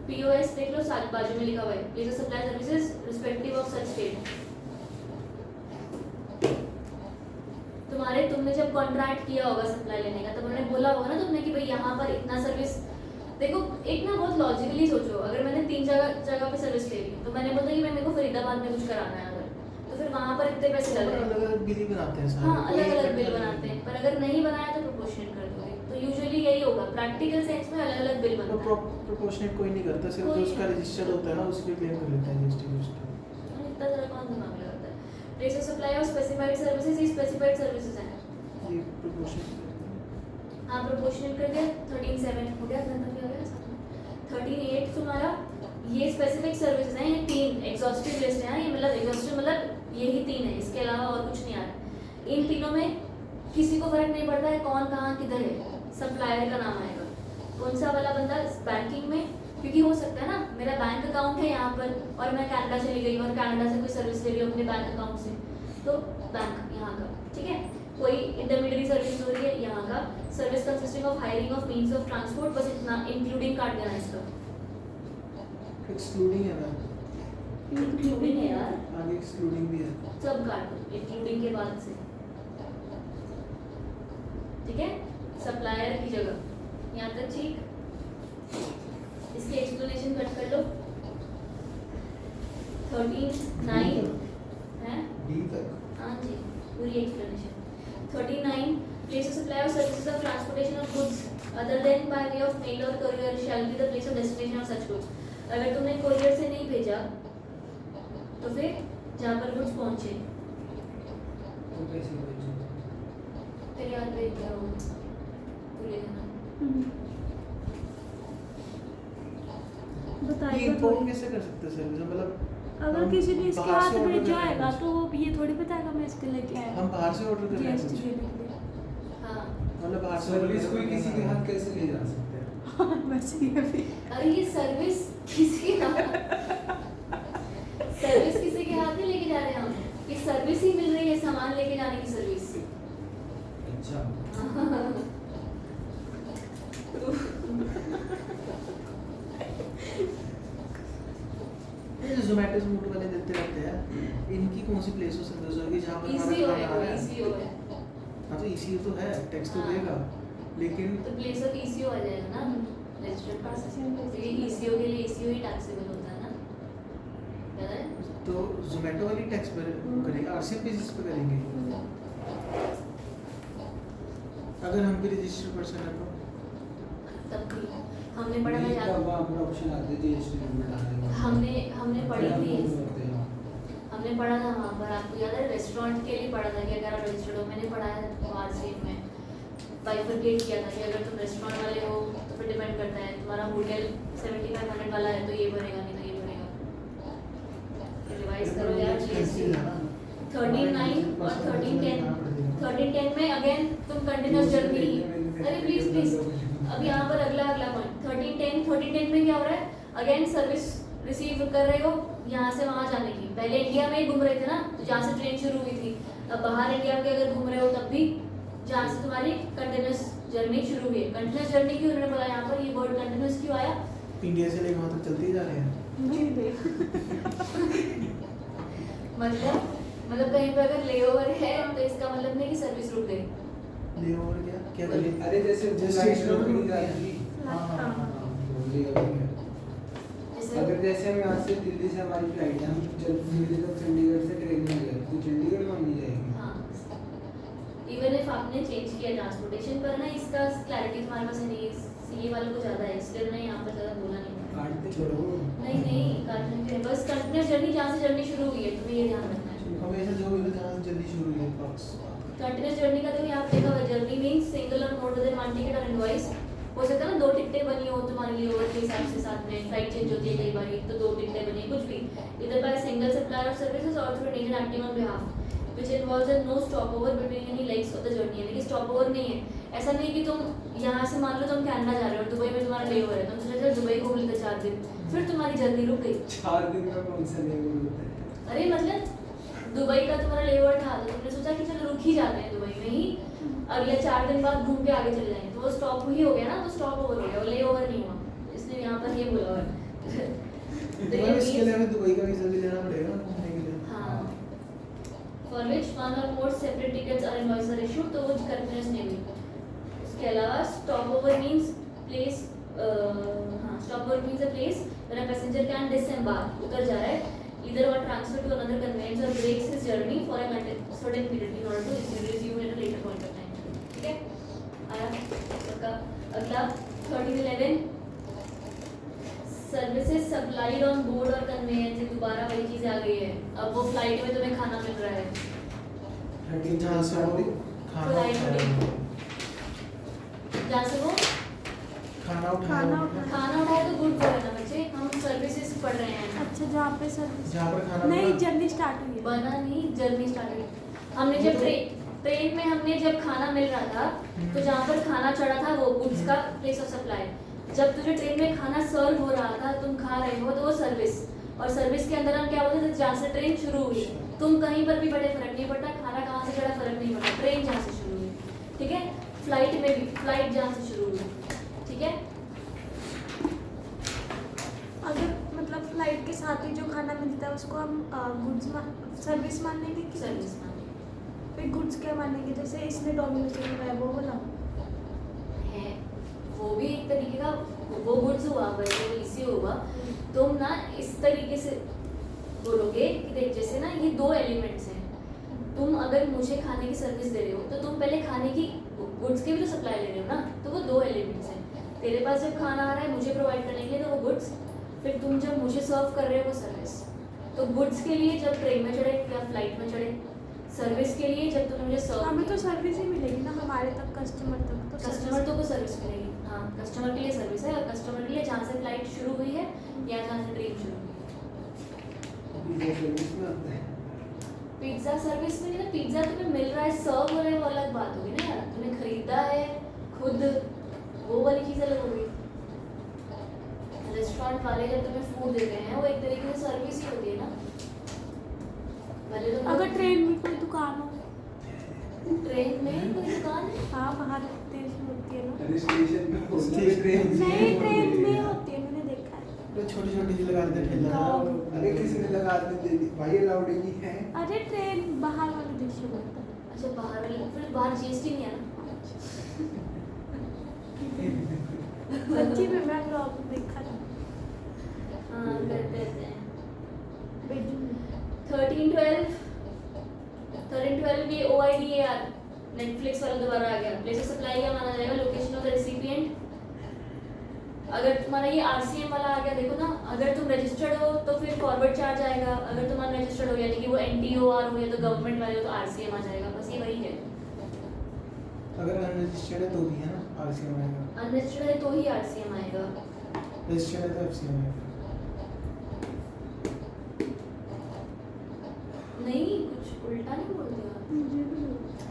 S2: POS देख लो, साथ बाजू में लिखा हुआ है, place of supply services respective of such state. तुमने जब कॉन्ट्रैक्ट किया होगा सप्लाई लेने का, तब उन्होंने बोला होगा ना तुमने कि भाई यहाँ पर इतना सर्विस। देखो एक ना बहुत लॉजिकली सोचो, अगर मैंने 3 जगह पे सर्विस ले ली, तो मैंने बोला कि मैं मेरे को फरीदाबाद में कुछ कराना है अगर, तो तो फिर वहाँ पर इतने पैसे लग रहे हैं।
S4: अलग अलग बिल ही बनाते हैं सारे,
S2: हाँ,
S4: कोई
S2: अलग अलग
S4: इकट्ठा
S2: बिल
S4: नहीं
S2: बनाते हैं,
S4: करते।
S2: पर अगर नहीं बनाया तो प्रोपोर्शनेट कर दोगे। तो यूजुअली यही होगा, प्रैक्टिकल सेंस में अलग अलग बिल बनता है।
S4: प्रोपोर्शनेट कोई नहीं करता, सिर्फ
S2: कोई
S4: जो उसका
S2: नहीं।
S4: रजिस्टर्ड होता है ना उसके क्लेम कर लेता है जीएसटी
S2: इतना ज़्यादा कौन दिमाग लगाता है। Place of supply of specified services, ये स्पेसिफाइड सर्विसेज हैं।
S4: ये प्रोपोर्शनेट।
S2: हाँ, प्रोपोर्शनेट कर दिया। 13(7) हो गया, धन हो गया साथ में। 13(8) तुम्हारा ये स्पेसिफिक सर्विसेज हैं, ये 3 एग्जॉस्टिव लिस्ट है। ये मतलब एग्जॉस्टिव मतलब यही 3 है, इसके अलावा और कुछ नहीं आ रहा। इन तीनों में किसी को फर्क नहीं पड़ता है कौन कहाँ किधर है, सप्लायर का नाम आएगा। कौन सा वाला बंदा बैंकिंग में, क्योंकि हो सकता है ना मेरा बैंक अकाउंट है यहाँ पर और मैं कनाडा चली गई और कनाडा से कोई सर्विस ले रही हूँ अपने बैंक अकाउंट से, तो बैंक यहाँ का, ठीक है। कोई इंटरमीडिएट सर्विस हो रही है यहाँ का। Service consisting of hiring of means of transport, बस इतना इंक्लूडिंग काट देना इसका।
S4: एक्सक्लूडिंग है ना,
S2: इंक्लूडिंग है यार,
S4: आगे एक्सक्लूडिंग भी है।
S2: सब काट दो इंक्लूडिंग के बाद से, ठीक है। सप्लायर की जगह यहाँ तक ठीक। इसकी एक्सप्लेनेशन कट कर लो। 13(9) है,
S5: डी तक
S2: हाँ जी, पूरी explanation. 39 place of supply of services of transportation of goods other than bye way of male और courier shell be the place of destination of such goods. अगर तुमने कोरियर से नहीं भेजा तो फिर जहाँ पर गुड्स पहुँचे
S3: तो कैसे भेजो?
S2: फिर यार भेज दिया हो, भूले जाना।
S4: ये
S1: बताइए
S4: इन्फॉर्म कैसे कर सकते हैं सर्विस, मतलब
S1: अगर
S4: हम
S1: किसी ने इसके
S4: बाहर
S1: हाथ
S4: से order
S1: भेजा
S4: कर रहे हैं
S1: आएगा
S4: कुछ।
S1: तो ये थोड़ी बताएगा मैं इसके लेके आया
S4: हम बाहर से ऑर्डर कर रहे हैं
S1: जीएसटी
S4: कुछ,
S1: देने के लिए।
S2: हाँ,
S4: मतलब बाहर से
S3: सर्विस
S4: order
S3: कोई
S4: कर
S3: किसी के
S4: रहे हैं।
S3: हाथ कैसे ले जा सकते हैं?
S1: वैसे ये भी
S2: अरे ये सर्विस किसी के हाथ, सर्विस किसी के हाथ में लेके जा रहे हैं हम। ये सर्विस ही मिल रही है, सामान लेके जाने की सर्विस।
S3: अच्छा,
S4: ये जोमेटो जोमेटो वाले देते रहते हैं, इनकी कौन सी प्लेस हो सर्विस होगी जहाँ पर हमारा
S2: ईसीओ
S4: खाना आ रहा
S2: है,
S4: है?
S2: ईसीओ है।
S4: हाँ तो ईसीओ तो है, टैक्स तो
S2: हाँ।
S4: देगा, लेकिन
S2: तो प्लेस ऑफ ईसीओ आ जाएगा ना, रजिस्टर्ड पर्सन। तो ये ईसीओ के लिए ईसीओ ही टैक्सेबल होता है ना, याद है?
S4: तो जोमेटो वाली टैक्स पर करेंगे, आरसीएम बेसिस पे करेंगे। अगर हम भी रजिस्टर्ड पर्सन है तो
S2: तब भी हमने पढ़ा था याद,
S3: वहाँ पर ऑप्शन आते हैं जीएसटी नंबर डालने का।
S2: हमने पढ़ी थी,
S3: होते हैं।
S2: हमने पढ़ा था वहाँ पर। आपको याद है रेस्टोरेंट के लिए पढ़ा था कि अगर आप रजिस्टर्ड हो, मैंने पढ़ा है आरसीएम में बाइफरकेट किया था कि अगर तुम रेस्टोरेंट वाले हो तो फिर डिपेंड करता है, तुम्हारा होटल 7500 वाला है तो ये भरेगा, नहीं तो ये भरेगा। रिवाइज करो यार जीएसटी। 13(9) और 13(10). 13(10) में अगेन तुम कंटिन्यूस जर्नी, अरे प्लीज प्लीज, अब यहाँ पर अगला पॉइंट 13(10) में क्या हो रहा है, अगेन सर्विस रिसीव कर रहे हो यहाँ से वहाँ जाने की। पहले इंडिया में ही घूम रहे थे ना, तो जहाँ से ट्रेन शुरू हुई थी, अब बाहर इंडिया के अगर घूम रहे हो तब भी जहाँ से तुम्हारी कंटिन्यूस जर्नी शुरू हुई है। कंटिन्यूस जर्नी क्यों उन्होंने बोला यहाँ पर, ये वर्ड कंटिन्यूस क्यों आया?
S4: इंडिया से लेकर वहाँ तक चलते ही जा रहे हैं।
S1: नहीं देख
S2: मतलब कहीं पर अगर लेओवर है तो इसका मतलब नहीं कि सर्विस रुक गई।
S4: ले और क्या करें?
S3: अरे जैसे
S4: जैसे
S3: फ्लाइट
S4: स्टेशन
S3: रोकनी
S4: पर
S3: जाती है।
S1: हाँ, हाँ, हाँ।
S2: जैसे
S3: अगर जैसे हम यहाँ से दिल्ली से हमारी फ्लाइट है, हम दिल्ली तक चंडीगढ़ से ट्रेन में गए तो चंडीगढ़ में नहीं जाएगी।
S2: हाँ, इवन इफ आपने चेंज किया ट्रांसपोर्टेशन पर ना, इसका क्लैरिटी तुम्हारे पास नहीं है, सीए वालों को ज़्यादा है, इसलिए मैंने यहाँ पर ज़्यादा बोला नहीं।
S3: काटते छोड़ो।
S2: नहीं काटने के बस कंटिन्यूस जर्नी जहाँ से जर्नी शुरू हुई है तुम्हें ये ध्यान रखना है।
S4: हमेशा जो भी जहाँ से जल्दी शुरू हुई है बस।
S2: कंटिन्यूस जर्नी का तो यहाँ पे देखा हुआ, जर्नी मीन्स सिंगल और मोड विद वन टिकट और इनवॉइस। हो सकता है ना 2 टिकटें बनी हो तुम्हारे लिए ओवर के हिसाब से, साथ में फ्लाइट चेंज होती है कई बार, तो 2 टिकटें बनी, कुछ भी। इधर by single supplier of services और through an acting on behalf which involves a no stop over between any legs of the journey. यानी कि स्टॉप ओवर नहीं है, ऐसा नहीं कि तुम यहाँ से मान लो तुम कनाडा जा रहे हो और दुबई में तुम्हारा ले ओवर है, तुम सोचा चलो दुबई घूम लेते 4 दिन, फिर तुम्हारी जर्नी रुक गई।
S3: 4 दिन में कौन सा लेवल होता है?
S2: अरे मतलब दुबई का तुम्हारा लेओवर था तो तुमने सोचा कि चलो रुक ही जाते हैं दुबई में ही, अगले 4 दिन बाद घूम के आगे चले जाएंगे, तो वो स्टॉप ही हो गया ना, वो स्टॉप ओवर हो गया, वो लेओवर नहीं हुआ। इसलिए यहाँ पर ये बोला हुआ है। तो ये
S4: इसके लिए
S2: means-
S4: हमें दुबई का वीजा भी लेना पड़ेगा ना घूमने के लिए।
S2: हाँ, for which one or more separate tickets or invoice are issued, तो वो कंटिन्यूस नहीं हुई। उसके अलावा स्टॉप ओवर मीन्स प्लेस, हाँ stop over means a place when a passenger can disembark, उतर जा रहा है, either or transfer to another conveyance or breaks his journey for a certain period in order to resume at a later point of time. ठीक है? आया आपका अगला 1311 services supplied on board और कन्वेयंस। दोबारा वही चीज़ आ गई है। अब वो फ्लाइट में तुम्हें खाना मिल रहा है,
S4: जहाँ से वो खाना
S2: जहाँ से वो
S4: खाना
S1: खाना
S4: उठाया
S2: खाना उठाए तो गुड है ना बच्चे, हम सर्विसेज पढ़ रहे हैं।
S1: अच्छा जहाँ पे सर्विस
S4: जहाँ पर खाना
S1: नहीं
S4: बना।
S1: जर्नी स्टार्ट हुई है।
S2: बना नहीं, जर्नी स्टार्ट हुई। हमने जब ट्रेन में हमने जब खाना मिल रहा था तो जहाँ पर खाना चढ़ा था वो गुड्स का प्लेस ऑफ सप्लाई। जब तुझे ट्रेन में खाना सर्व हो रहा था, तुम खा रहे हो, तो वो सर्विस। और सर्विस के अंदर हम क्या बोलते थे, जहाँ से ट्रेन शुरू हुई, तुम कहीं पर भी बड़े फर्क नहीं पड़ता, खाना कहाँ से चढ़ा फर्क नहीं पड़ता, ट्रेन जहाँ से शुरू हुई। ठीक है? फ्लाइट में भी फ्लाइट जहाँ से शुरू हुई। ठीक है?
S1: अगर मतलब फ्लाइट के साथ ही जो खाना मिलता है उसको हम गुड्स सर्विस मान लेंगे कि
S2: सर्विस
S1: फिर गुड्स क्या मानेंगे? जैसे इसने डोमिनोज से मंगाया वो बोला
S2: है, वो भी एक तरीके का वो गुड्स हुआ, वैसे वो इसी होगा। तुम ना इस तरीके से बोलोगे कि देख जैसे ना ये दो एलिमेंट्स हैं, तुम अगर मुझे खाने की सर्विस दे रहे हो तो तुम पहले खाने की गुड्स की भी तो सप्लाई ले रहे हो ना, तो वो दो एलिमेंट्स हैं। तेरे पास जब खाना आ रहा है मुझे प्रोवाइड करने के लिए तो वो गुड्स, फिर तुम जब मुझे सर्व कर रहे हो वो सर्विस। तो गुड्स के लिए जब ट्रेन में चढ़े या फ्लाइट में चढ़े, सर्विस के लिए जब तुमने मुझे सर्व
S1: हमें तो सर्विस ही मिलेगी ना हमारे तक कस्टमर तक तो
S2: कस्टमर तो सर्विस मिलेगी। हाँ, कस्टमर के लिए सर्विस है, और कस्टमर के लिए जहाँ से फ्लाइट शुरू हुई है या जहाँ से ट्रेन शुरू हुई है।
S5: पिज्जा सर्विस में आता है।
S2: पिज्ज़ा सर्विस में नहीं ना, पिज्ज़ा तुम्हें मिल रहा है, सर्व हो रहा है, वो अलग बात होगी ना यार। तुमने खरीदा है खुद, वो वाली चीज़ अलग होगी। रेस्टोरेंट वाले जब तुम्हें फूड देते हैं वो एक तरीके से सर्विस ही होती है ना। भले तुम
S1: अगर ट्रेन में कोई दुकान हो,
S2: ट्रेन में कोई दुकान है,
S1: हाँ बाहर देश में होती है ना।
S5: अरे स्टेशन पे होता है,
S4: स्टेशन-
S5: ट्रेन से
S1: नहीं
S5: ही
S1: ट्रेन
S5: होती
S1: में
S5: है।
S1: होती है, मैंने देखा है।
S4: तो छोटी छोटी सी लगा देते ठेला
S5: अरे किसी ने लगा दे दी भाई, अलाउड ही है।
S1: अरे ट्रेन बाहर वाले देश में होता है।
S2: अच्छा बाहर वाले, फिर बाहर जीएसटी नहीं है ना।
S1: सच्ची में मैं ब्लॉग देखा था।
S2: हाँ करते रहते हैं।
S1: बेजू
S2: 13-12 ये OIDAR नेटफ्लिक्स वाला दोबारा आ गया। प्लेस ऑफ सप्लाई का माना जाएगा लोकेशन ऑफ द रेसिपिएंट। अगर तुम्हारा ये RCM वाला आ गया, देखो ना, अगर तुम रजिस्टर्ड हो तो फिर फॉरवर्ड चार्ज आएगा, अगर तुम अनरजिस्टर्ड हो यानी कि वो NTOR हो या तो गवर्नमेंट वाले हो तो RCM आ जाएगा। बस ये वही है।
S4: अगर अनरजिस्टर्ड है तो भी है ना आरसीएम आएगा,
S2: अनरजिस्टर्ड है तो ही RCM आएगा।
S4: रजिस्टर्ड है तो एफसीएम आएगा।
S2: नहीं, कुछ उल्टा नहीं बोल दिया।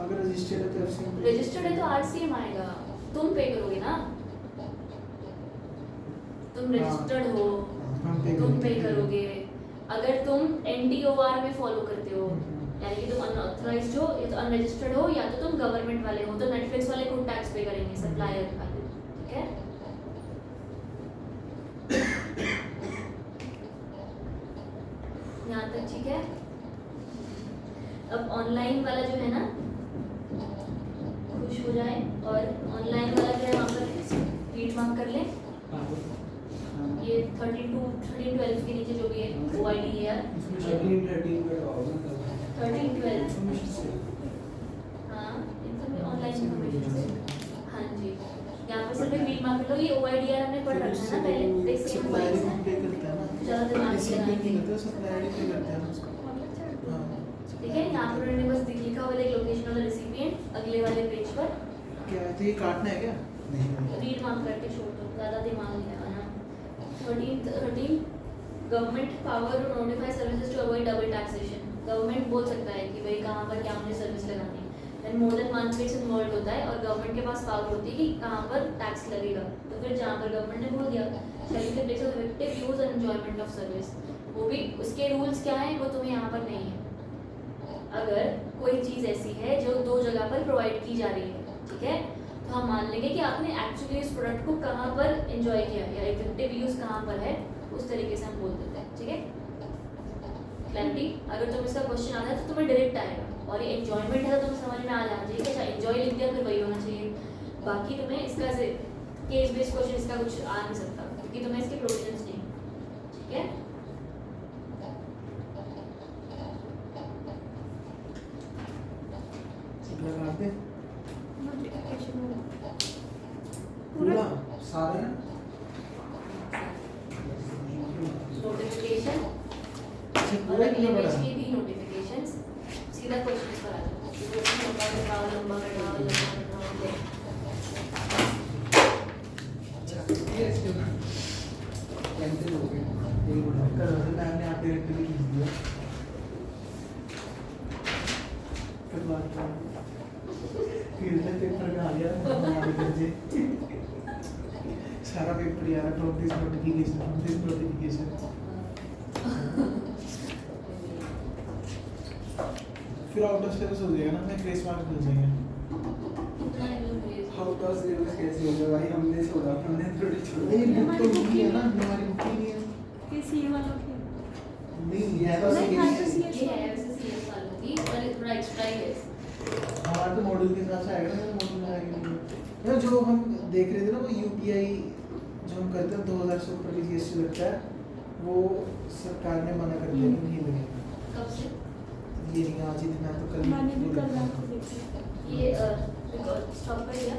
S4: अगर रजिस्टर्ड है तो एफसीएम,
S2: रजिस्टर्ड है तो RCM आएगा, तुम पे करोगे ना। तुम रजिस्टर्ड हो,
S4: हम पे
S2: तुम पे करोगे। अगर तुम NTOR में फॉलो करते हो यानी कि तुम अनऑथराइज्ड हो या तो अनरजिस्टर्ड हो या तो तुम गवर्नमेंट वाले हो, तो नेटफ्लिक्स वाले खुद टैक्स पे करेंगे, सप्लायर वाले। ठीक है? यहाँ तक ठीक है। अब ऑनलाइन वाला जो है ना, खुश हो जाए और ऑनलाइन वाला जो है वहाँ पर रीड मार्क कर लें। ये 13-12 के नीचे जो भी है OIDAR
S3: 13 पे तो होगा ना।
S2: 13-12
S4: से
S2: हाँ, ऑनलाइन इन्फॉर्मेशन से। हाँ जी, यहाँ पर सिर्फ एक रीड मार्क कर लो। ये OIDAR हमने पढ़ रखा है ना पहले, देख सकते
S4: सप्लायर
S2: हैं।
S4: हम पे करते हैं ना,
S2: ज़्यादा दिमाग
S4: इसी
S2: नहीं
S4: पे
S2: लगाएंगे।
S4: करते हैं, सप्लायर ही पे करते हैं उसको। हाँ,
S2: ठीक है, यहाँ पर उन्होंने बस लिखा हुआ है लोकेशन ऑफ द रेसिपिएंट अगले वाले पेज पर।
S4: क्या है तो ये काटना है क्या? नहीं
S2: रीड मार्क करके छोड़ दो, ज़्यादा दिमाग नहीं लगाना। 13 government power to notify services to avoid double taxation. Government बोल सकता है कि भाई कहाँ पर क्या मुझे सर्विस लगानी है, then more than one place involve होता है और गवर्नमेंट के पास पावर होती है कि कहाँ पर टैक्स लगेगा। तो फिर जहाँ पर गवर्नमेंट ने बोल दिया shall the place of effective use and enjoyment of service, वो भी उसके रूल्स क्या हैं वो तुम्हें यहाँ पर नहीं है। अगर कोई चीज़ ऐसी है जो दो जगह पर प्रोवाइड की जा रही है, ठीक है, तो हम मान लेंगे कि आपने एक्चुअली उस प्रोडक्ट को कहाँ पर एंजॉय किया या इफेक्टिव यूज कहाँ पर है, उस तरीके से हम बोल देते हैं। ठीक है, क्लैरिटी। अगर तुम इसका क्वेश्चन आता है तो तुम्हें डायरेक्ट आएगा, और ये एंजॉयमेंट है तो तुम्हें समझ में आ जाना चाहिए कि अच्छा एंजॉय लिख दिया फिर वही होना चाहिए। बाकी तुम्हें इसका केस बेस्ड क्वेश्चन इसका कुछ आ नहीं सकता क्योंकि तुम्हें इसके प्रोविजंस नहीं। ठीक है,
S4: दे
S1: नोटिफिकेशन
S4: पूरा सारे
S2: नोटिफिकेशन
S4: अच्छा
S2: और
S4: पूरा कितना बड़ा
S2: इमेज की भी नोटिफिकेशंस सीधा क्वेश्चन पर आ जाता है लंबा कटाओ लंबा कटाओ लंबा कटाओ
S3: ये इसके कैंसिल हो गए
S4: यही बोला कर मैम ने आप डायरेक्टली खींच दिया फिर बात फिर से पेपर में आ गया हमारे बच्चे सारा पेपर यार फ्रॉम दिस नोटिफिकेशन फिर आउट ऑफ सिलेबस हो जाएगा ना मैं ग्रेस मार्क्स मिल जाएंगे
S5: हाउ का सिलेबस कैसे होगा भाई? हमने छोड़ा, हमने थोड़ी छोड़ा।
S4: ये बुक तो नहीं है ना हमारी बुक ही नहीं है
S1: किसी वालों की
S4: नहीं ये तो
S1: नहीं, हाँ, तो
S4: सीरीज
S1: CA
S2: ये है वैसे सीएस वालों की और इतना एक्स्ट्रा ही है
S4: हमारा तो मॉड्यूल के हिसाब से आएगा ना मॉड्यूल में आएगा नहीं ना जो हम देख रहे थे ना वो यूपीआई जो हम करते हैं 2000 से ऊपर की जीएसटी लगता है वो सरकार ने मना कर दिया कि नहीं लगेगा
S2: कब से
S4: ये नहीं आज ही दिन मैं तो कल
S1: मैंने भी
S4: बोल
S1: कल
S4: रहा
S1: रात
S4: था।
S1: को देखी
S2: ये स्टॉप कर दिया